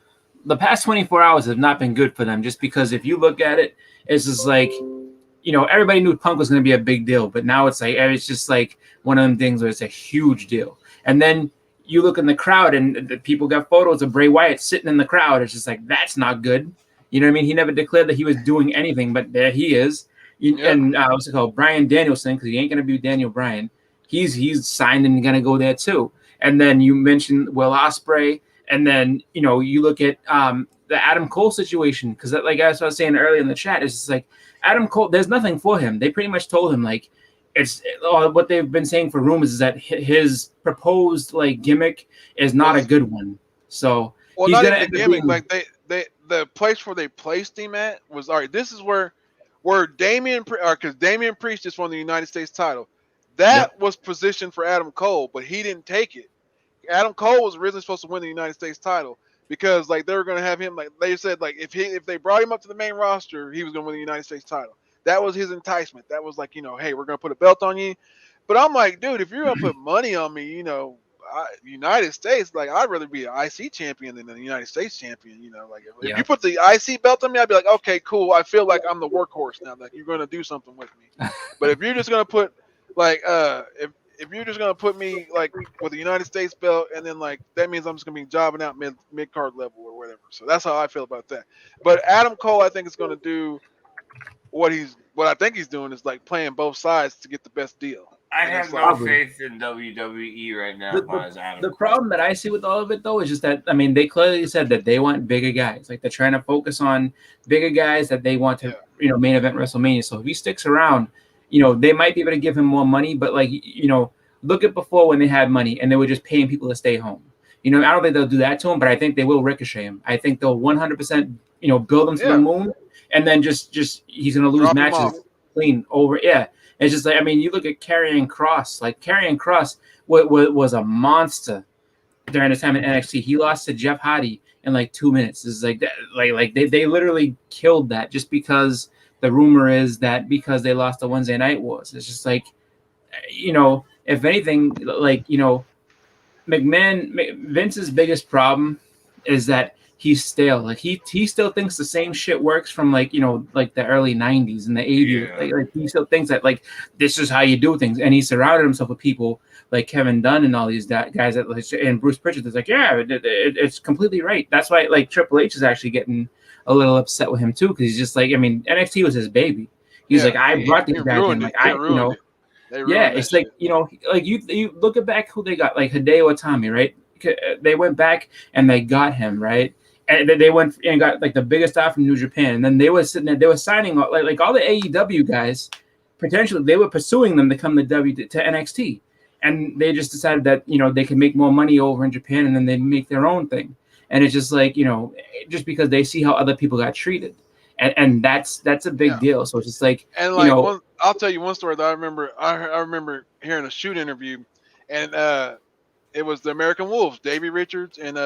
the past 24 hours have not been good for them, just because if you look at it, it's just like, you know, everybody knew Punk was going to be a big deal, but now it's like, it's just like one of them things where it's a huge deal. And then you look in the crowd and the people got photos of Bray Wyatt sitting in the crowd. It's just like, that's not good. You know what I mean? He never declared that he was doing anything, but there he is. Yeah. And what's it called? Brian Danielson, because he ain't going to be Daniel Bryan. He's signed and going to go there too. And then you mentioned Will Ospreay. And then, you know, you look at the Adam Cole situation, because like as I was saying earlier in the chat, it's just like Adam Cole, there's nothing for him. They pretty much told him, like, it's what they've been saying for rumors is that his proposed like gimmick is not a good one. So Well, he's not gonna even end the up gimmick. being- Like the place where they placed him at was all right. This is where because Damian Priest just won the United States title. That was positioned for Adam Cole, but he didn't take it. Adam Cole was originally supposed to win the United States title because like they were going to have him, like they said, like if they brought him up to the main roster, he was going to win the United States title. That was his enticement. That was like, you know, hey, we're going to put a belt on you. But I'm like, dude, if you're going to put money on me, you know, United States, like I'd rather be an IC champion than a United States champion. You know, like if you put the IC belt on me, I'd be like, okay, cool. I feel like I'm the workhorse now. Like you're going to do something with me. But if you're just going to put like if you're just gonna put me like with the United States belt, and then like that means I'm just gonna be jobbing out mid card level or whatever. So that's how I feel about that. But Adam Cole, I think is gonna do what I think he's doing is like playing both sides to get the best deal. I And have it's no like- faith in WWE right now. As Adam The Cole. problem that I see with all of it, though, is just that, I mean, they clearly said that they want bigger guys. Like, they're trying to focus on bigger guys that they want to, you know, main event WrestleMania. So if he sticks around, you know, they might be able to give him more money. But, like, you know, look at before when they had money and they were just paying people to stay home. You know, I don't think they'll do that to him, but I think they will ricochet him. I think they'll 100%, you know, build him to the moon, and then just he's going to lose Drop him matches off. clean over. Yeah. It's just like, I mean, you look at Karrion Kross. Like, Karrion Kross was a monster during his time in NXT. He lost to Jeff Hardy in like 2 minutes. It's like that, like they literally killed that just because the rumor is that because they lost the Wednesday Night Wars. It's just like, you know, if anything, like, you know, Vince's biggest problem is that he's stale. Like he still thinks the same shit works from like, you know, like the early 90s and the 80s. Yeah. Like he still thinks that like this is how you do things. And he surrounded himself with people like Kevin Dunn and all these guys that like, and Bruce Pritchard is like, yeah, it's completely right. That's why like Triple H is actually getting a little upset with him too, because he's just like, I mean, NXT was his baby. He's like, I brought these guys in. Like you know. Yeah, it's like, you know, like you look at back who they got, like Hideo Itami, right? They went back and they got him, right? And they went and got like the biggest star from New Japan, and then they were sitting there, they were signing like all the AEW guys potentially they were pursuing them to come to NXT, and they just decided that they could make more money over in Japan, and then they make their own thing. And it's just like just because they see how other people got treated, and that's a big deal. So it's just like And like I'll tell you one story that I remember. I remember hearing a shoot interview, and it was the American Wolves, Davey Richards and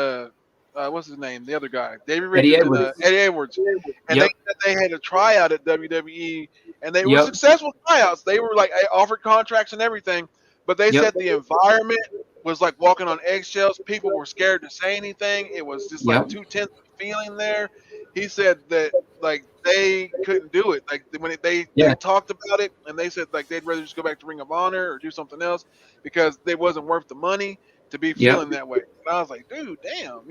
what's his name, the other guy, Davey Richards and Eddie Edwards, and they said they had a tryout at WWE, and they were successful tryouts. They were like offered contracts and everything, but they said the environment was like walking on eggshells. People were scared to say anything. It was just like too tense feeling there. He said that like they couldn't do it. Like when they talked about it, and they said like they'd rather just go back to Ring of Honor or do something else because they wasn't worth the money to be feeling that way. And I was like, dude, damn,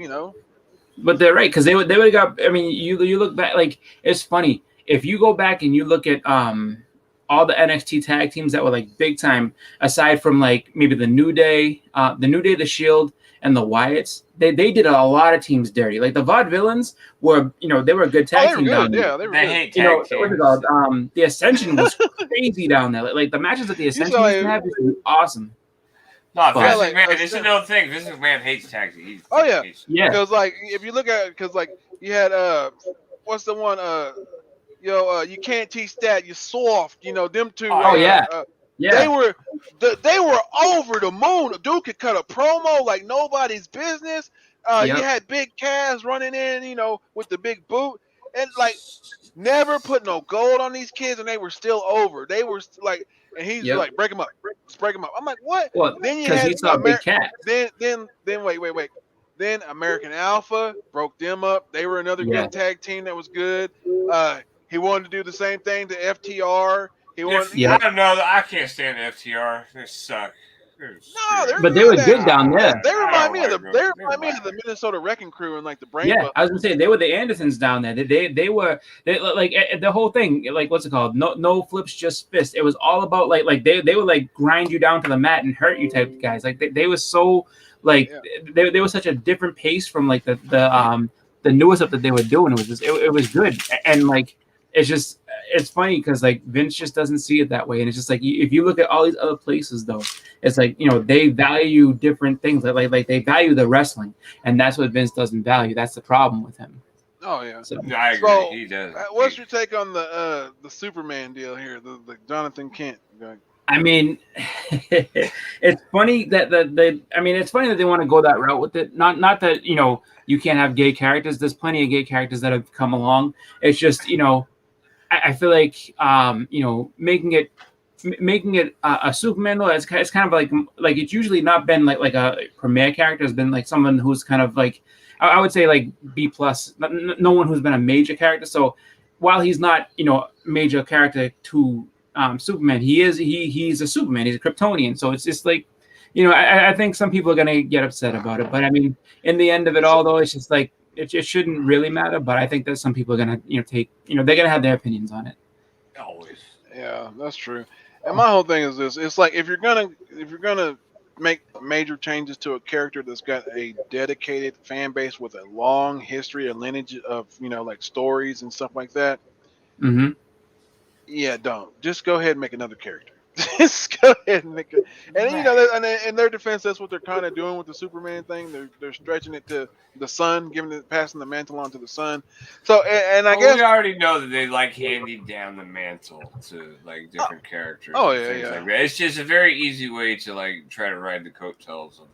But they're right, because they would have got. I mean, you look back, like it's funny if you go back and you look at all the NXT tag teams that were like big time, aside from like maybe the New Day, the Shield, and the Wyatts. They did a lot of teams dirty. Like the Vaudevillains were, they were a good tag team down there. Yeah, they were good. Hate tag teams. The Ascension was crazy down there. Like the matches that the Ascension used to have was awesome. No, Vince McMahon, this is another thing. Vince McMahon hates tag teams. Yeah. Because like if you look at it, because like you had what's the one you can't teach that, you're soft. Them two. They were over the moon. Dude could cut a promo like nobody's business. You had Big Cass running in, with the big boot, and like never put no gold on these kids, and they were still over. They were like, and he's like, break them up. I'm like, what? Well, then you had had he saw Big Cat. Then wait. Then American Alpha broke them up. They were another good tag team that was good. He wanted to do the same thing to FTR. I don't know. I can't stand FTR. They suck. But they were good down there. They remind me of the Minnesota Wrecking Crew and like the Brain. Yeah, I was gonna say they were the Andersons down there. They were like the whole thing. Like what's it called? No flips, just fist. It was all about like they would like grind you down to the mat and hurt you type of guys. Like they were so like they were such a different pace from like the newest stuff that they were doing. It was just it was good, and like it's funny because like Vince just doesn't see it that way, and it's just like if you look at all these other places though, it's like they value different things. Like they value the wrestling, and that's what Vince doesn't value. That's the problem with him. Oh yeah, so, I agree. So, he does. What's your take on the Superman deal here? The Jonathan Kent guy. I mean, it's funny that it's funny that they want to go that route with it. Not that you can't have gay characters. There's plenty of gay characters that have come along. It's just I feel like making it a Superman though, it's kind of like it's usually not been like a premier character. It's been like someone who's kind of like I would say like B plus. No one who's been a major character. So while he's not major character to Superman, he's a Superman. He's a Kryptonian. So it's just like I think some people are gonna get upset about it. But I mean, in the end of it all though, it's just like. It shouldn't really matter, but I think that some people are gonna, take, they're gonna have their opinions on it. Always. Yeah, that's true. And my whole thing is this: it's like if you're gonna make major changes to a character that's got a dedicated fan base with a long history and lineage of like stories and stuff like that. Mm-hmm. Yeah, don't just go ahead and make another character. Just go ahead and make it. And in their defense, that's what they're kind of doing with the Superman thing. They're stretching it to the sun, passing the mantle on to the sun. So and I guess we already know that they like handing down the mantle to like different characters. Oh and yeah. Like that. It's just a very easy way to like try to ride the coattails of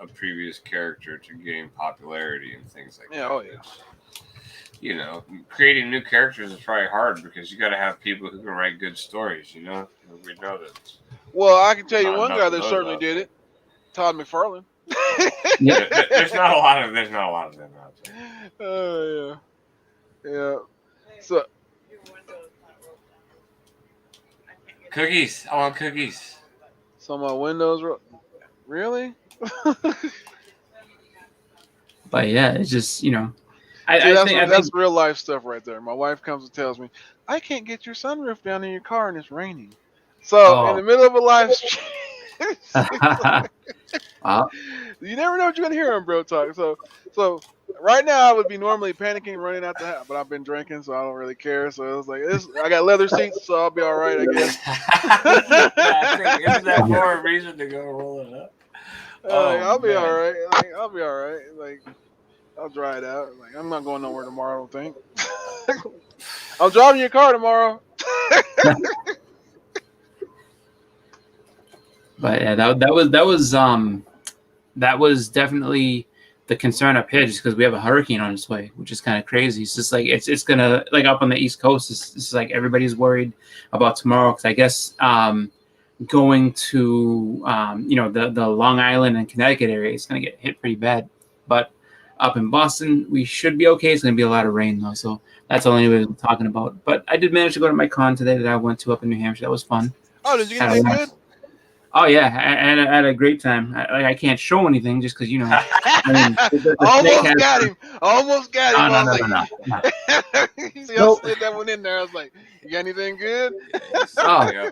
a previous character to gain popularity and things like that. Yeah. Oh yeah. Creating new characters is probably hard because you got to have people who can write good stories. We know that. Well, I can tell you one guy that certainly did it. Todd McFarlane. There's not a lot of them out there. Oh yeah. So cookies. I want cookies. So my windows really. But yeah, it's just I think that's real life stuff right there. My wife comes and tells me, "I can't get your sunroof down in your car and it's raining." So in the middle of a live stream, you never know what you're gonna hear on Bro Talk. So right now I would be normally panicking, running out the house, but I've been drinking, so I don't really care. So it was like, I got leather seats, so I'll be all right, I guess. I think isn't that more a reason to go roll it up? I'll be man. all right. Like, I'll be all right. Like, I'll dry it out. Like, I'm not going nowhere tomorrow. I don't think. I'm driving your car tomorrow. But yeah, that was definitely the concern up here, just because we have a hurricane on its way, which is kind of crazy. It's just like it's gonna, like, up on the East Coast. It's like everybody's worried about tomorrow, because I guess going to the Long Island and Connecticut area, it's gonna get hit pretty bad. But up in Boston, we should be okay. It's gonna be a lot of rain though, so that's all anybody was talking about. But I did manage to go to my con today that I went to up in New Hampshire. That was fun. Oh, did you get anything good? Oh yeah, I had a great time. I can't show anything just because Almost got him. Almost got him. No. See, I slid that one in there. I was like, "You got anything good?" I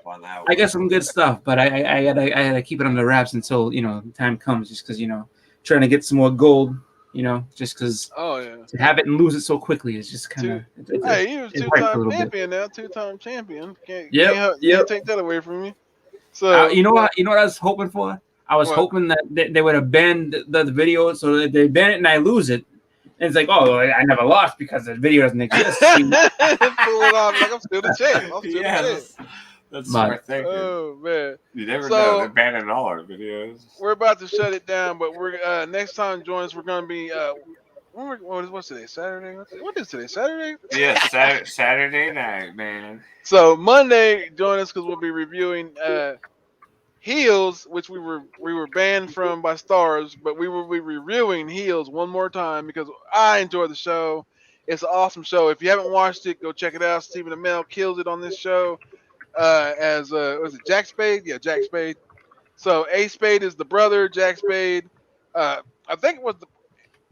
got some good stuff, but I had to keep it under wraps until the time comes. Just because trying to get some more gold. Just because to have it and lose it so quickly is just kind of. Hey, he was two-time champion now. Two-time champion. Can't take that away from you. So you know what I was hoping for? I was hoping that they would have banned the video, so that they ban it and I lose it. And it's like, oh, I never lost because the video doesn't exist. Pull it off like I'm still the champ. That's smart thinking. Oh man, you never know. They're banning all our videos. We're about to shut it down, but we're next time join us. We're gonna be what's today? Saturday. What is today? Saturday. Yeah, Saturday night, man. So Monday, join us because we'll be reviewing Heels, which we were banned from by Stars, but we will be reviewing Heels one more time because I enjoy the show. It's an awesome show. If you haven't watched it, go check it out. Stephen Amell kills it on this show as was it Jack Spade? Yeah, Jack Spade. So A Spade is the brother. Jack Spade, I think it was the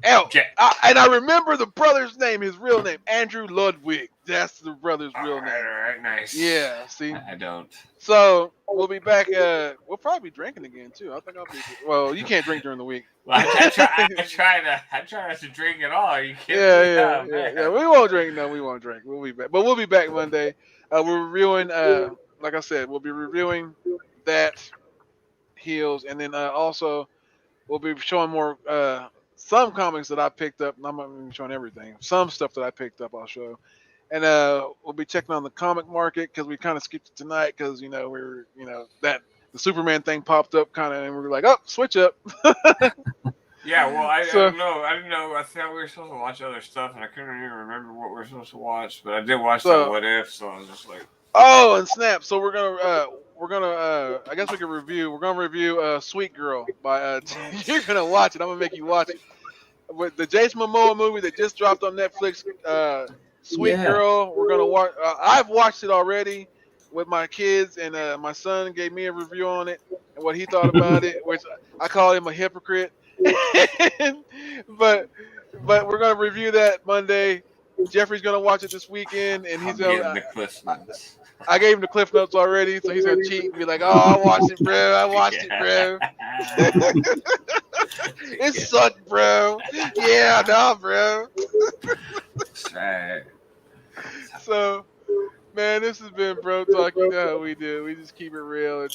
and I remember the brother's name, his real name, Andrew Ludwig. That's the brother's real name. All right, nice. Yeah, see? I don't. So, we'll be back. We'll probably be drinking again, too. I think I'll be... Well, you can't drink during the week. Well, I try not to drink at all. Are you kidding me? Yeah. We won't drink. No, we won't drink. We'll be back. But we'll be back Monday. We're reviewing, like I said, we'll be reviewing that Heels. And then also, we'll be showing more... some comics that I picked up, and I'm not even showing everything. Some stuff that I picked up, I'll show. And we'll be checking on the comic market because we kind of skipped it tonight because, that the Superman thing popped up kind of, and we were like, oh, switch up. Yeah, well, I don't know. I didn't know. I thought we were supposed to watch other stuff, and I couldn't even remember what we were supposed to watch. But I did watch that What If, so I was just like, oh, and snap. So we're gonna I guess we can review. We're gonna review Sweet Girl by you're gonna watch it. I'm gonna make you watch it. With the Jason Momoa movie that just dropped on Netflix, Sweet Girl. We're gonna watch. I've watched it already with my kids, and my son gave me a review on it and what he thought about it, which I call him a hypocrite. but we're gonna review that Monday. Jeffrey's gonna watch it this weekend, and he's gonna. The Cliff Notes. I gave him the Cliff Notes already, so he's gonna cheat and be like, "Oh, I watched it, bro. I watched it, bro. It sucked, bro. Yeah, no, bro." Right. So, man, this has been Bro Talk. You know how we do. We just keep it real and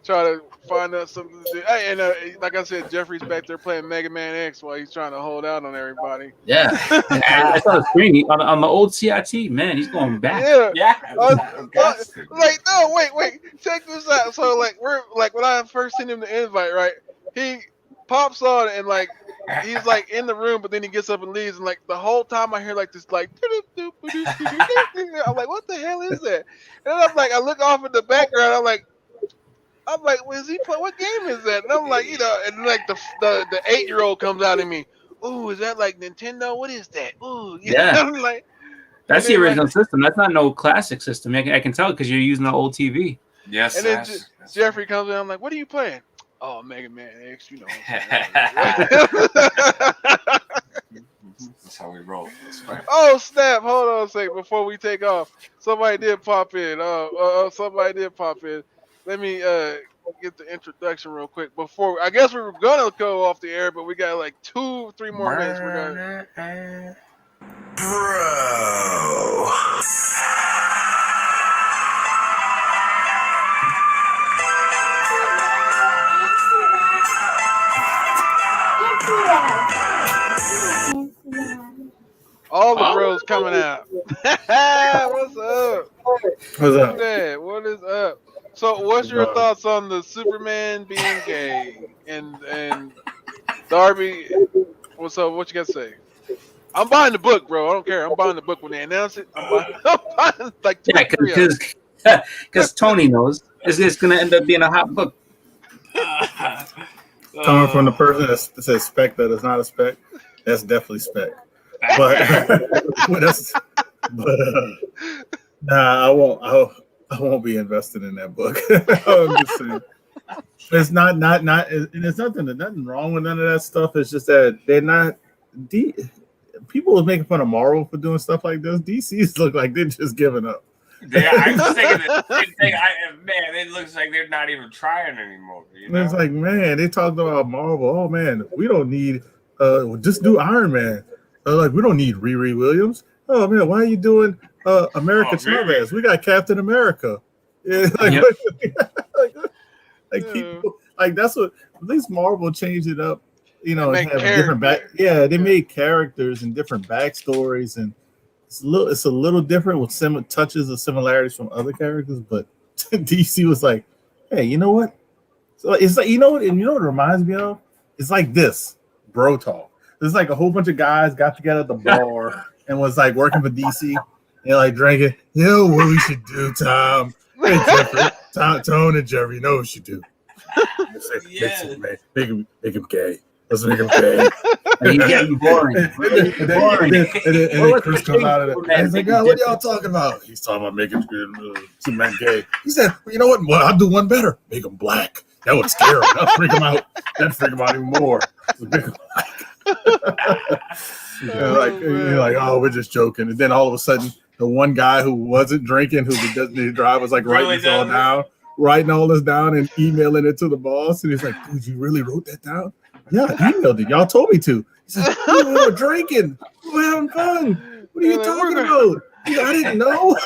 try to find out something to do. Hey, and like I said, Jeffrey's back there playing Mega Man X while he's trying to hold out on everybody. Yeah, I saw the screen on the old CRT. Man, he's going back. Yeah. Like, no, wait, check this out. So, when I first sent him the invite, right, he pops on and he's in the room, but then he gets up and leaves, and the whole time I hear this I'm like, what the hell is that? And then I look off in the background, I'm like, well, is he play? What game is that? And I'm like, and the 8-year-old comes out in me. Ooh, is that Nintendo? What is that? Ooh, yeah. I'm like, that's the original system. That's not no classic system. I can tell because you're using an old TV. Yes. And then Jeffrey comes in. I'm like, what are you playing? Oh, Mega Man X. You know. That's how we roll. Oh, snap. Hold on a second before we take off. Somebody did pop in. Somebody did pop in. Let me get the introduction real quick before. I guess we were gonna go off the air, but we got like 2-3 more minutes. We're gonna. Bro. All the bros coming out. What's up? What's up? Dad, what is up? So, what's your thoughts on the Superman being gay and Darby? What's up? What you got to say? I'm buying the book, bro. I don't care. I'm buying the book when they announce it. I'm buying like 2 or 3 of them. Because Tony knows it's going to end up being a hot book. Coming from the person that says spec that is not a spec, that's definitely spec. Nah, I won't be invested in that book. I'm just saying. It's not, and there's nothing wrong with none of that stuff. It's just that they're not. People was making fun of Marvel for doing stuff like this. DC's look like they're just giving up. Yeah, I was thinking the same thing. Man, it looks like they're not even trying anymore. You know? It's like, man, they talked about Marvel. Oh man, we don't need just do Iron Man. Like we don't need Riri Williams. Oh man, why are you doing America Chavez? We got Captain America. Yeah, like people like that's what at least Marvel changed it up. You know, and have different they made characters and different backstories, and it's a little different with touches of similarities from other characters. But DC was like, hey, you know what? So it's like, you know what it reminds me of? It's like this bro talk. There's like a whole bunch of guys got together at the bar and was like working for DC and like drinking. You know what we should do, Tom? Hey, Jeffrey, Tone and Jerry, you know what we should do. Make him gay. Let's make him gay. He's getting boring. And then Chris comes out of it. He's like, what are y'all talking about? He's talking about making Superman gay. He said, well, you know what? Well, I'll do one better. Make him black. That would scare him. That'll freak him out. That'd freak him out even more. Make him black. You're like, oh, we're just joking. And then all of a sudden, the one guy who wasn't drinking, who doesn't need to drive, was like writing this all down, writing all this down and emailing it to the boss. And he's like, dude, you really wrote that down? Yeah, I emailed it. Y'all told me to. He said, we were drinking. We were having fun. What are you talking about? I didn't know.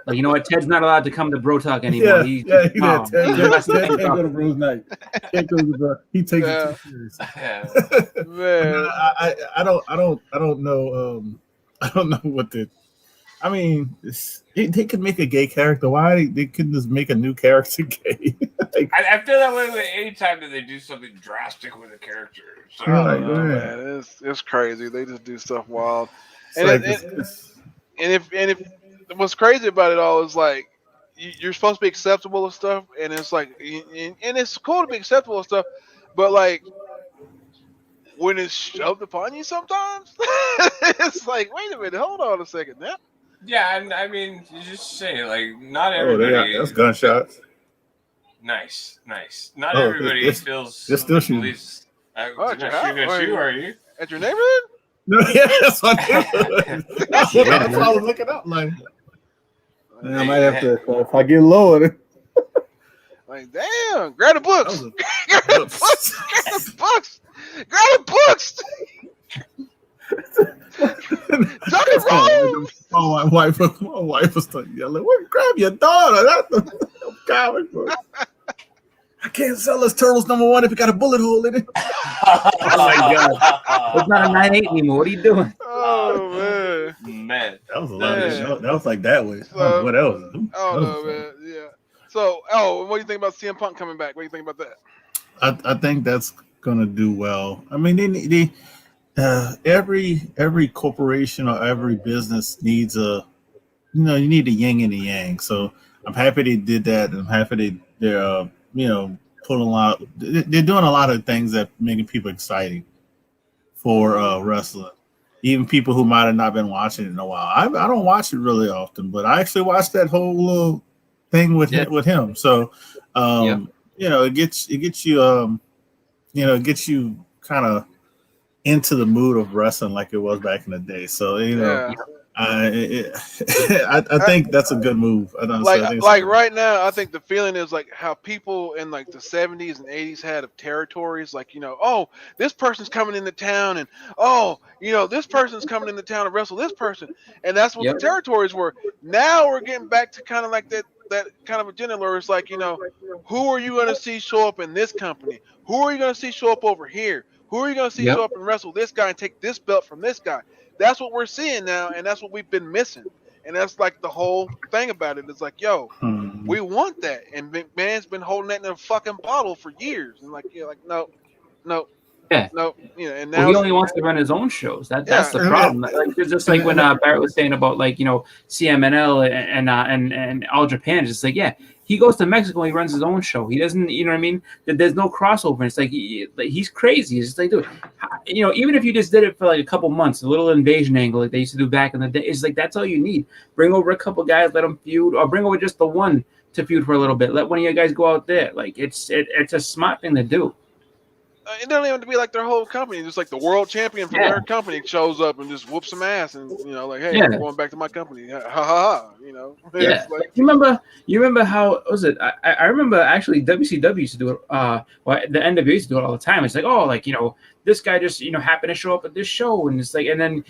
Well, you know what? Ted's not allowed to come to Bro Talk anymore. Ted can't go to Bro's night. He takes it too serious. Man. I don't know. I don't know what the. I mean, they could make a gay character. Why they couldn't just make a new character gay? I feel that way with any time that they do something drastic with a character. So, man, it's crazy. They just do stuff wild. And if what's crazy about it all is like you're supposed to be acceptable of stuff, and it's like, and it's cool to be acceptable of stuff, but like when it's shoved upon you, sometimes it's like, wait a minute, hold on a second, now. Yeah, and I mean, you just say like not everybody. That's gunshots. Nice. Not everybody feels. They're still shooting. Believes. Shooting at you, are you? At your neighborhood? No, yeah, that's what that's what I was looking up like. I might have to if I get lower. Like, damn, grab the books. Grab the books. Grab the books. My wife was yelling, "What? Grab your daughter! That's the comic book." I can't sell us Turtles #1 if it got a bullet hole in it. Oh my god! It's not a 9.8 anymore. What are you doing? Oh man, that was a lot of shit. That was like that way. What else? Oh no, man. Yeah. So, what do you think about CM Punk coming back? What do you think about that? I think that's gonna do well. I mean, they every corporation or every business needs you need a yin and a yang. So I'm happy they did that. I'm happy they're putting a lot. They're doing a lot of things that making people exciting for wrestling. Even people who might have not been watching it in a while. I don't watch it really often, but I actually watched that whole little thing with him. So it gets you it gets you kind of into the mood of wrestling like it was back in the day. So I think that's a good move. Like right now, I think the feeling is like how people in like the 70s and 80s had of territories. Like, oh, this person's coming into town, and oh, this person's coming into town to wrestle this person, and that's what the territories were. Now we're getting back to kind of like that kind of agenda where it's like, who are you going to see show up in this company? Who are you going to see show up over here? Who are you going to see show up and wrestle this guy and take this belt from this guy? That's what we're seeing now, and that's what we've been missing. And that's like the whole thing about it. It's like, yo, we want that. And McMahon's been holding that in a fucking bottle for years. And like, no. Yeah. No. And now he only wants to run his own shows. That's the problem. Like, it's just like when Barrett was saying about like, CMNL and All Japan. It's just like, yeah, he goes to Mexico and he runs his own show. He doesn't, you know what I mean? There's no crossover. It's like, he's crazy. It's just like, dude, even if you just did it for like a couple months, a little invasion angle like they used to do back in the day, it's like, that's all you need. Bring over a couple guys, let them feud, or bring over just the one to feud for a little bit. Let one of you guys go out there. Like, it's a smart thing to do. It doesn't even have to be like their whole company. Just like the world champion from their company shows up and just whoops some ass, and like, hey, I'm going back to my company. Ha ha ha. Yeah. Like, you remember how what was it? I remember actually WCW used to do it. Well, the NWA used to do it all the time. It's like, oh, like this guy just happened to show up at this show, and it's like, and then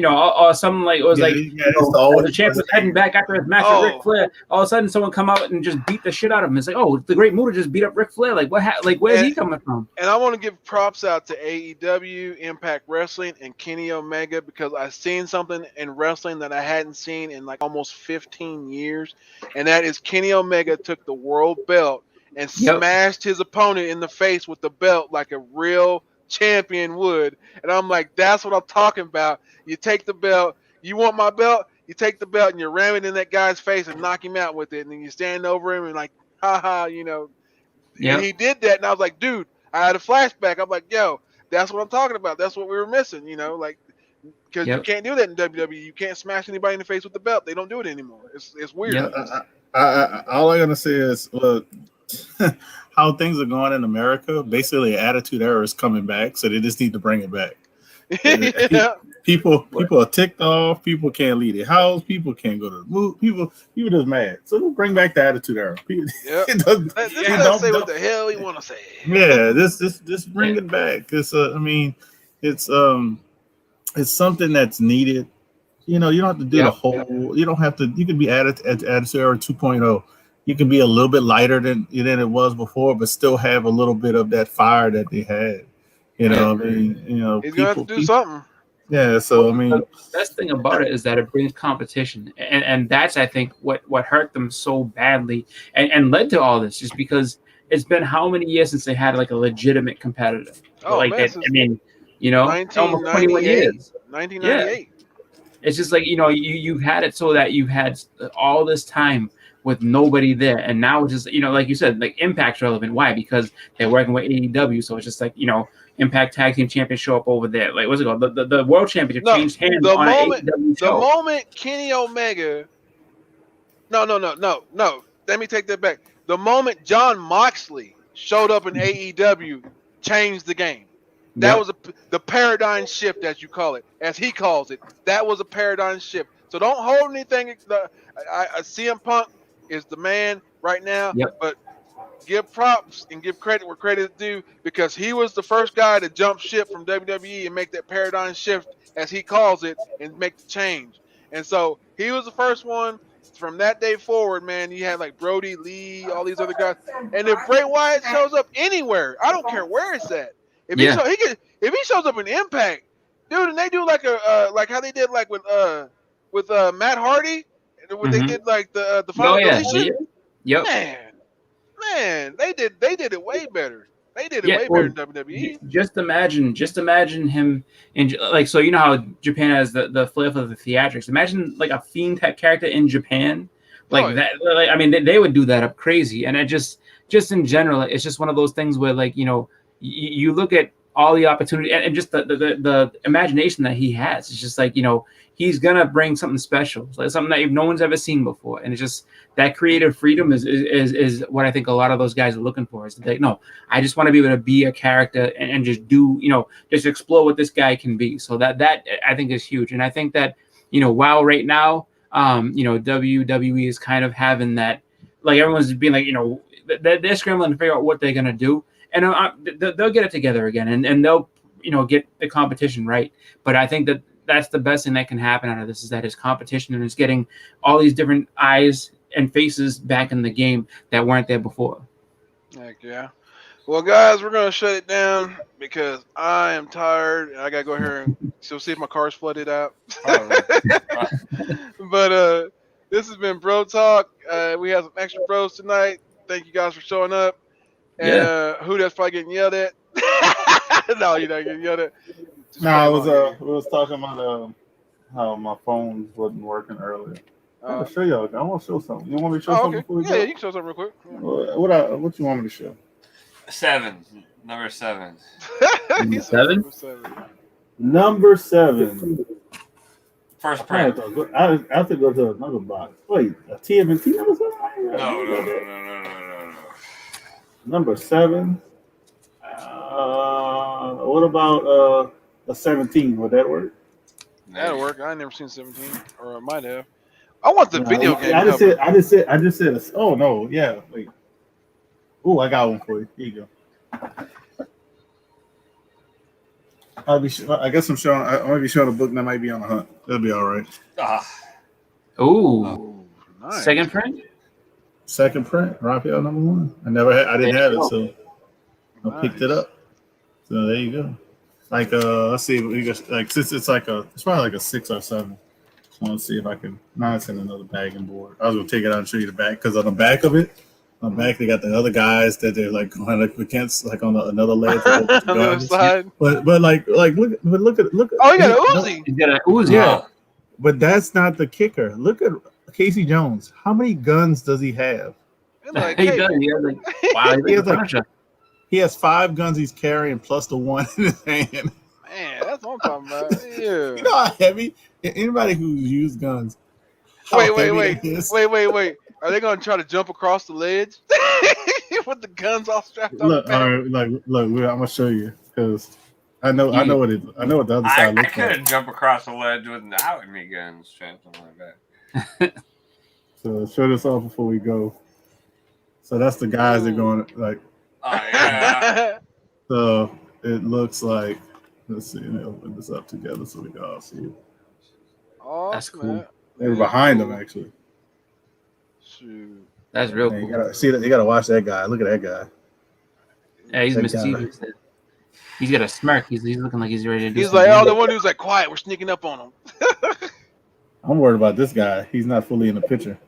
or something like it was the champ was heading back after his match with Ric Flair. All of a sudden, someone come out and just beat the shit out of him. It's like, oh, the Great Muta just beat up Ric Flair. Like, what? Like, where's he coming from? And I want to give props out to AEW, Impact Wrestling, and Kenny Omega, because I've seen something in wrestling that I hadn't seen in like almost 15 years, and that is Kenny Omega took the world belt and smashed his opponent in the face with the belt like a real champion would. And I'm like, that's what I'm talking about. You take the belt, you want my belt, you take the belt and you ram it in that guy's face and knock him out with it, and then you stand over him and like, haha, And he did that, and I was like, dude, I had a flashback. I'm like, yo, that's what I'm talking about. That's what we were missing, like, because you can't do that in WWE. You can't smash anybody in the face with the belt. They don't do it anymore. It's weird. All I'm gonna say is, look, how things are going in America. Basically, Attitude Era is coming back, so they just need to bring it back. People are ticked off. People can't leave their house. People can't go to the movie. People just mad. So we'll bring back the Attitude Era. Don't say what the hell you want to say. Yeah, just bring it back. It's it's something that's needed. You don't have to do the whole. You don't have to. You can be Attitude Era 2.0. You can be a little bit lighter than it was before, but still have a little bit of that fire that they had. He's gonna have to do something. Yeah, so I mean, the best thing about it is that it brings competition, and that's, I think, what hurt them so badly and led to all this, just because it's been how many years since they had like a legitimate competitor? Almost 21 years. 1998. Yeah. It's just like you've had it so that you've had all this time with nobody there, and now it's just like you said, like Impact's relevant. Why? Because they're working with AEW, so it's just like Impact Tag Team Champions show up over there. Like, what's it called? The World Championship changed hands on an AEW show. The moment Kenny Omega, no. Let me take that back. The moment John Moxley showed up in AEW, changed the game. That was the paradigm shift, as you call it, as he calls it. That was a paradigm shift. So don't hold anything. CM Punk is the man right now, but give props and give credit where credit is due, because he was the first guy to jump ship from WWE and make that paradigm shift, as he calls it, and make the change. And so he was the first one. From that day forward, man, you had like Brody Lee, all these other guys. And if Bray Wyatt shows up anywhere, I don't care where it's at. If he shows up in Impact, dude, and they do like like how they did like with Matt Hardy, when they did like the final deletion. Man, they did it way better. They did it way better than WWE. Just imagine him in like, so how Japan has the flair for the theatrics. Imagine like a Fiend type character in Japan, like that. Like, I mean, they would do that up crazy. And it just in general, it's just one of those things where like you look at all the opportunity and just the imagination that he has. It's just like he's gonna bring something special, like something that no one's ever seen before. And it's just that creative freedom is what I think a lot of those guys are looking for. Is like, no, I just want to be able to be a character and just do just explore what this guy can be. So that I think is huge. And I think that while right now, WWE is kind of having that, like everyone's being like, they're scrambling to figure out what they're gonna do, and they'll get it together again, and they'll get the competition right. But I think that's the best thing that can happen out of this, is that it's competition and it's getting all these different eyes and faces back in the game that weren't there before. Heck yeah. Well, guys, we're going to shut it down because I am tired. And I got to go here and see if my car's flooded out. But this has been Bro Talk. We have some extra bros tonight. Thank you guys for showing up. And who that's probably getting yelled at? No, you're not getting yelled at. We was talking about how my phone wasn't working earlier. I want to show y'all. I want to show something. You want me to show something before we go? Yeah, you can show something real quick. What you want me to show? 7. Number 7. Number 7. First print. I have to go to another box. Wait, a TMNT number 7? No. Number 7. What about a 17? Would that work? That'll work. I ain't never seen 17, or I might have. I want the video game. I just said. Oh no, yeah. Wait. Oh, I got one for you. Here you go. I guess I'm showing. I might be showing a book that might be on the hunt. That'll be all right. Nice. Second print. Second print. Raphael number 1. I didn't have it, so I picked it up. So there you go. Like let's see. We just since it's probably like a 6 or 7. I want to see if I can. Now it's in another bagging board. I was gonna take it out and show you the back, because on the back of it, they got the other guys that they're like going against, like on another ledge on the other side. But look at. Oh, you got an Uzi. He's got an Uzi. Yeah, but that's not the kicker. Look at Casey Jones. How many guns does he have? Like, he does. He has 5 guns he's carrying plus the 1 in his hand. Man, that's what I'm talking about. Yeah. You know how heavy? Anybody who's used guns. Wait. Are they gonna try to jump across the ledge with the guns all strapped on? Look, all right, look. I'm gonna show you, because I know what the other side looks like. I couldn't jump across the ledge without any guns strapped on my back. So show this off before we go. So that's the guys that are going like. Oh yeah. So it looks like. Let's see. Let me open this up together so we can all see it. Oh, that's cool. Man. They were behind them, actually. Shoot. That's real Man, cool. you gotta see that. You gotta watch that guy. Look at that guy. Yeah, he's mischievous. He's got a smirk. He's looking like he's ready to do. He's like, the one who's like, quiet. We're sneaking up on him. I'm worried about this guy. He's not fully in the picture.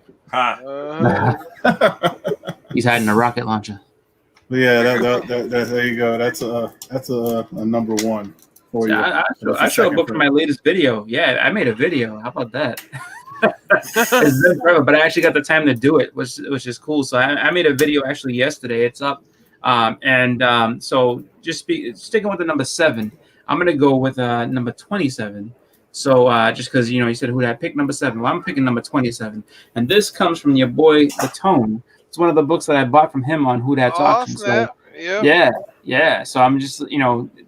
He's hiding a rocket launcher. Yeah, that there you go. That's a number 1 for you. I showed a book for my latest video. Yeah, I made a video. How about that? It's been forever, but I actually got the time to do it, which is cool. So I made a video actually yesterday. It's up, so just sticking with the number 7. I'm gonna go with number 27. So just because you said who did I pick number 7? Well, I'm picking number 27, and this comes from your boy The Tone. It's one of the books that I bought from him on Who Dat Talking. So, yeah. So I'm just,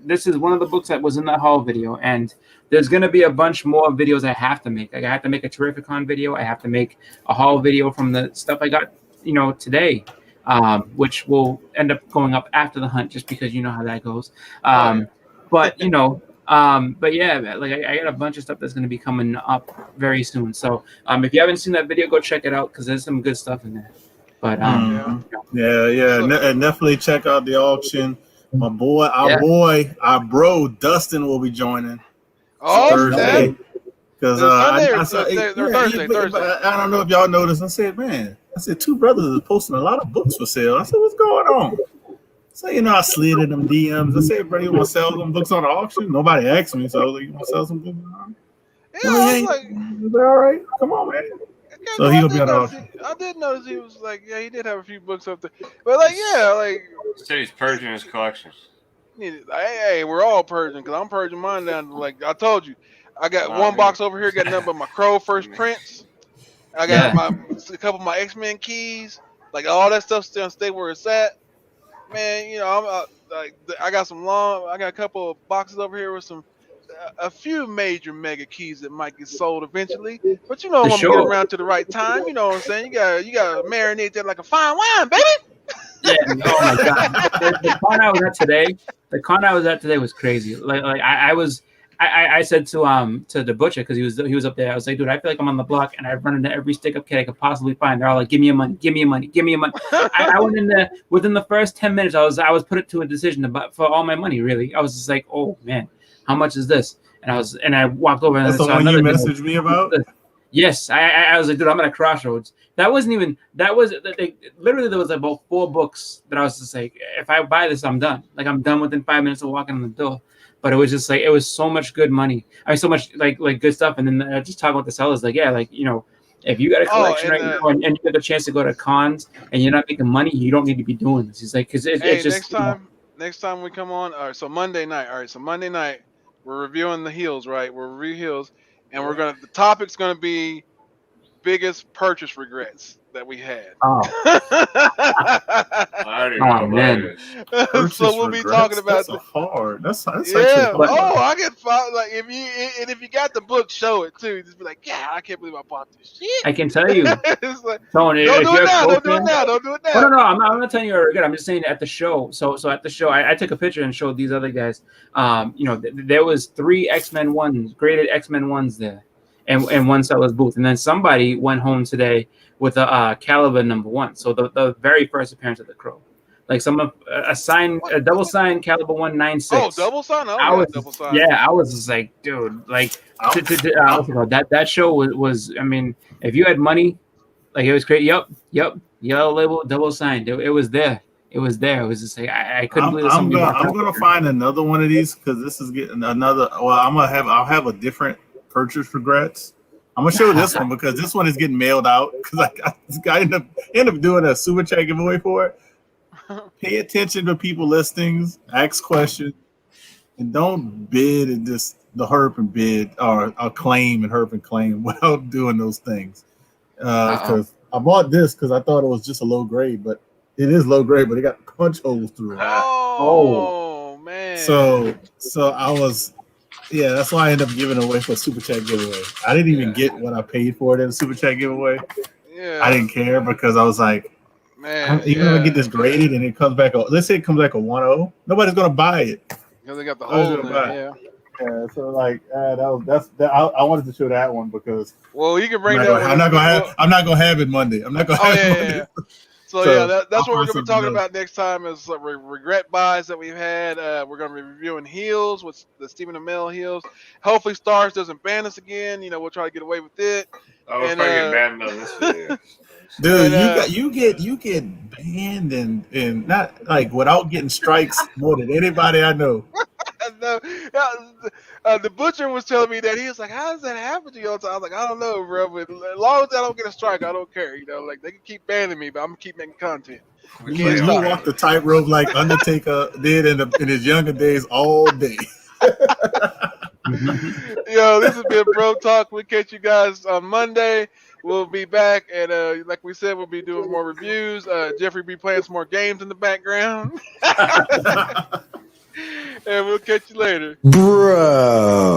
this is one of the books that was in that haul video, and there's gonna be a bunch more videos I have to make. Like I have to make a Terrificon video. I have to make a haul video from the stuff I got, today, which will end up going up after the hunt, just because you know how that goes. But yeah, like I got a bunch of stuff that's gonna be coming up very soon. So if you haven't seen that video, go check it out, because there's some good stuff in there. But and definitely check out the auction. My boy, our bro Dustin will be joining Thursday. Because Thursday. I don't know if y'all noticed. I said 2 brothers are posting a lot of books for sale. I said, what's going on? So I slid in them DMs. I said, bro, you want to sell them books on the auction? Nobody asked me, so I was like, you want to sell some books? All right, come on, man. So he'll be on the auction. I did notice he was like, he did have a few books up there, but said he's purging his collections. Hey, we're all purging, because I'm purging mine down. Like I told you, I got one box over here, got nothing but my Crow first prints. I got a couple of my X-Men keys, like all that stuff still stay where it's at. Man, I'm I got some I got a couple of boxes over here with some a few major mega keys that might get sold eventually. But you know The I'm gonna get show. around to the right time. You know what I'm saying? You gotta marinate that like a fine wine, baby. Yeah. Oh my god. The con I was at today. The con I was at today was crazy. Like I said to the butcher because he was up there. I was like, dude, I feel like I'm on the block and I've run into every stick-up kid I could possibly find. They're all like, give me your money, give me your money, give me your money. I went in there within the first 10 minutes. I was put it to a decision for all my money. Really, I was just like, oh man, how much is this? And I walked over and That's the saw one you another messaged me about. Yes, I was like, dude, I'm at a crossroads. That wasn't even. That was literally there was about 4 books that I was just like, if I buy this, I'm done. Like I'm done within 5 minutes of walking in the door. But it was just like it was so much good money. I mean, so much like good stuff. And then just talking with the sellers, like yeah, like if you got a collection right now and you get the chance to go to cons and you're not making money, you don't need to be doing this. He's like, because it's just next time we come on. All right, so Monday night. All right, so Monday night we're reviewing the heels, right? We're reviewing heels, and the topic's gonna be biggest purchase regrets that we had. Oh, man. So we'll be talking about That's yeah. actually hard. I get like if you got the book, show it too. Just be like, yeah, I can't believe I bought this shit. I can tell you. It's like, Tony, don't do it now. No, I'm not telling you a regret. I'm just saying at the show. So at the show, I took a picture and showed these other guys. There was 3 X-Men 1s, graded X-Men 1s there, and one seller's booth. And then somebody went home today with a Caliber #1. So the very first appearance of the Crow. Like a double signed Caliber 196. Oh, double sign. Double sign. Yeah, I was just like, dude, like that show was. I mean, if you had money, like it was great. Yep, yellow label, double signed. It was there. It was there. It was just like I couldn't believe. I'm gonna find another one of these because this is getting another. Well, I'll have a different purchase regrets. I'm gonna show this one because this one is getting mailed out because I got this guy end up doing a super chat giveaway for it. Pay attention to people listings, ask questions, and don't bid and just the herp and bid or claim and herp and claim without doing those things. Because I bought this because I thought it was just a low grade, but it is low grade, but it got punch holes through it. Oh man! So I was. Yeah, that's why I ended up giving away for a super chat giveaway. I didn't even get what I paid for it in a super chat giveaway. Yeah, I didn't care because I was like, man, even if I get this graded and it comes back, let's say it comes back a 1.0, nobody's gonna buy it. Because they got the hole in it. Yeah. So like I wanted to show that one because you can bring I'm not gonna have it Monday. I'm not gonna have it Monday. Yeah. So that's what we're going to be talking about next time is regret buys that we've had. We're going to be reviewing heels with the Stephen Amell heels. Hopefully Stars doesn't ban us again. We'll try to get away with it. I was probably get banned on this video. Dude, you get banned and not like without getting strikes more than anybody I know. No, the butcher was telling me that he was like, "How does that happen to you?" I was like, "I don't know, bro. But as long as I don't get a strike, I don't care. Like they can keep banning me, but I'm gonna keep making content." You walk the tightrope like Undertaker did in his younger days all day. Yo, this has been Bro Talk. We'll catch you guys on Monday. We'll be back, and like we said, we'll be doing more reviews. Jeffrey be playing some more games in the background. And we'll catch you later. Bro.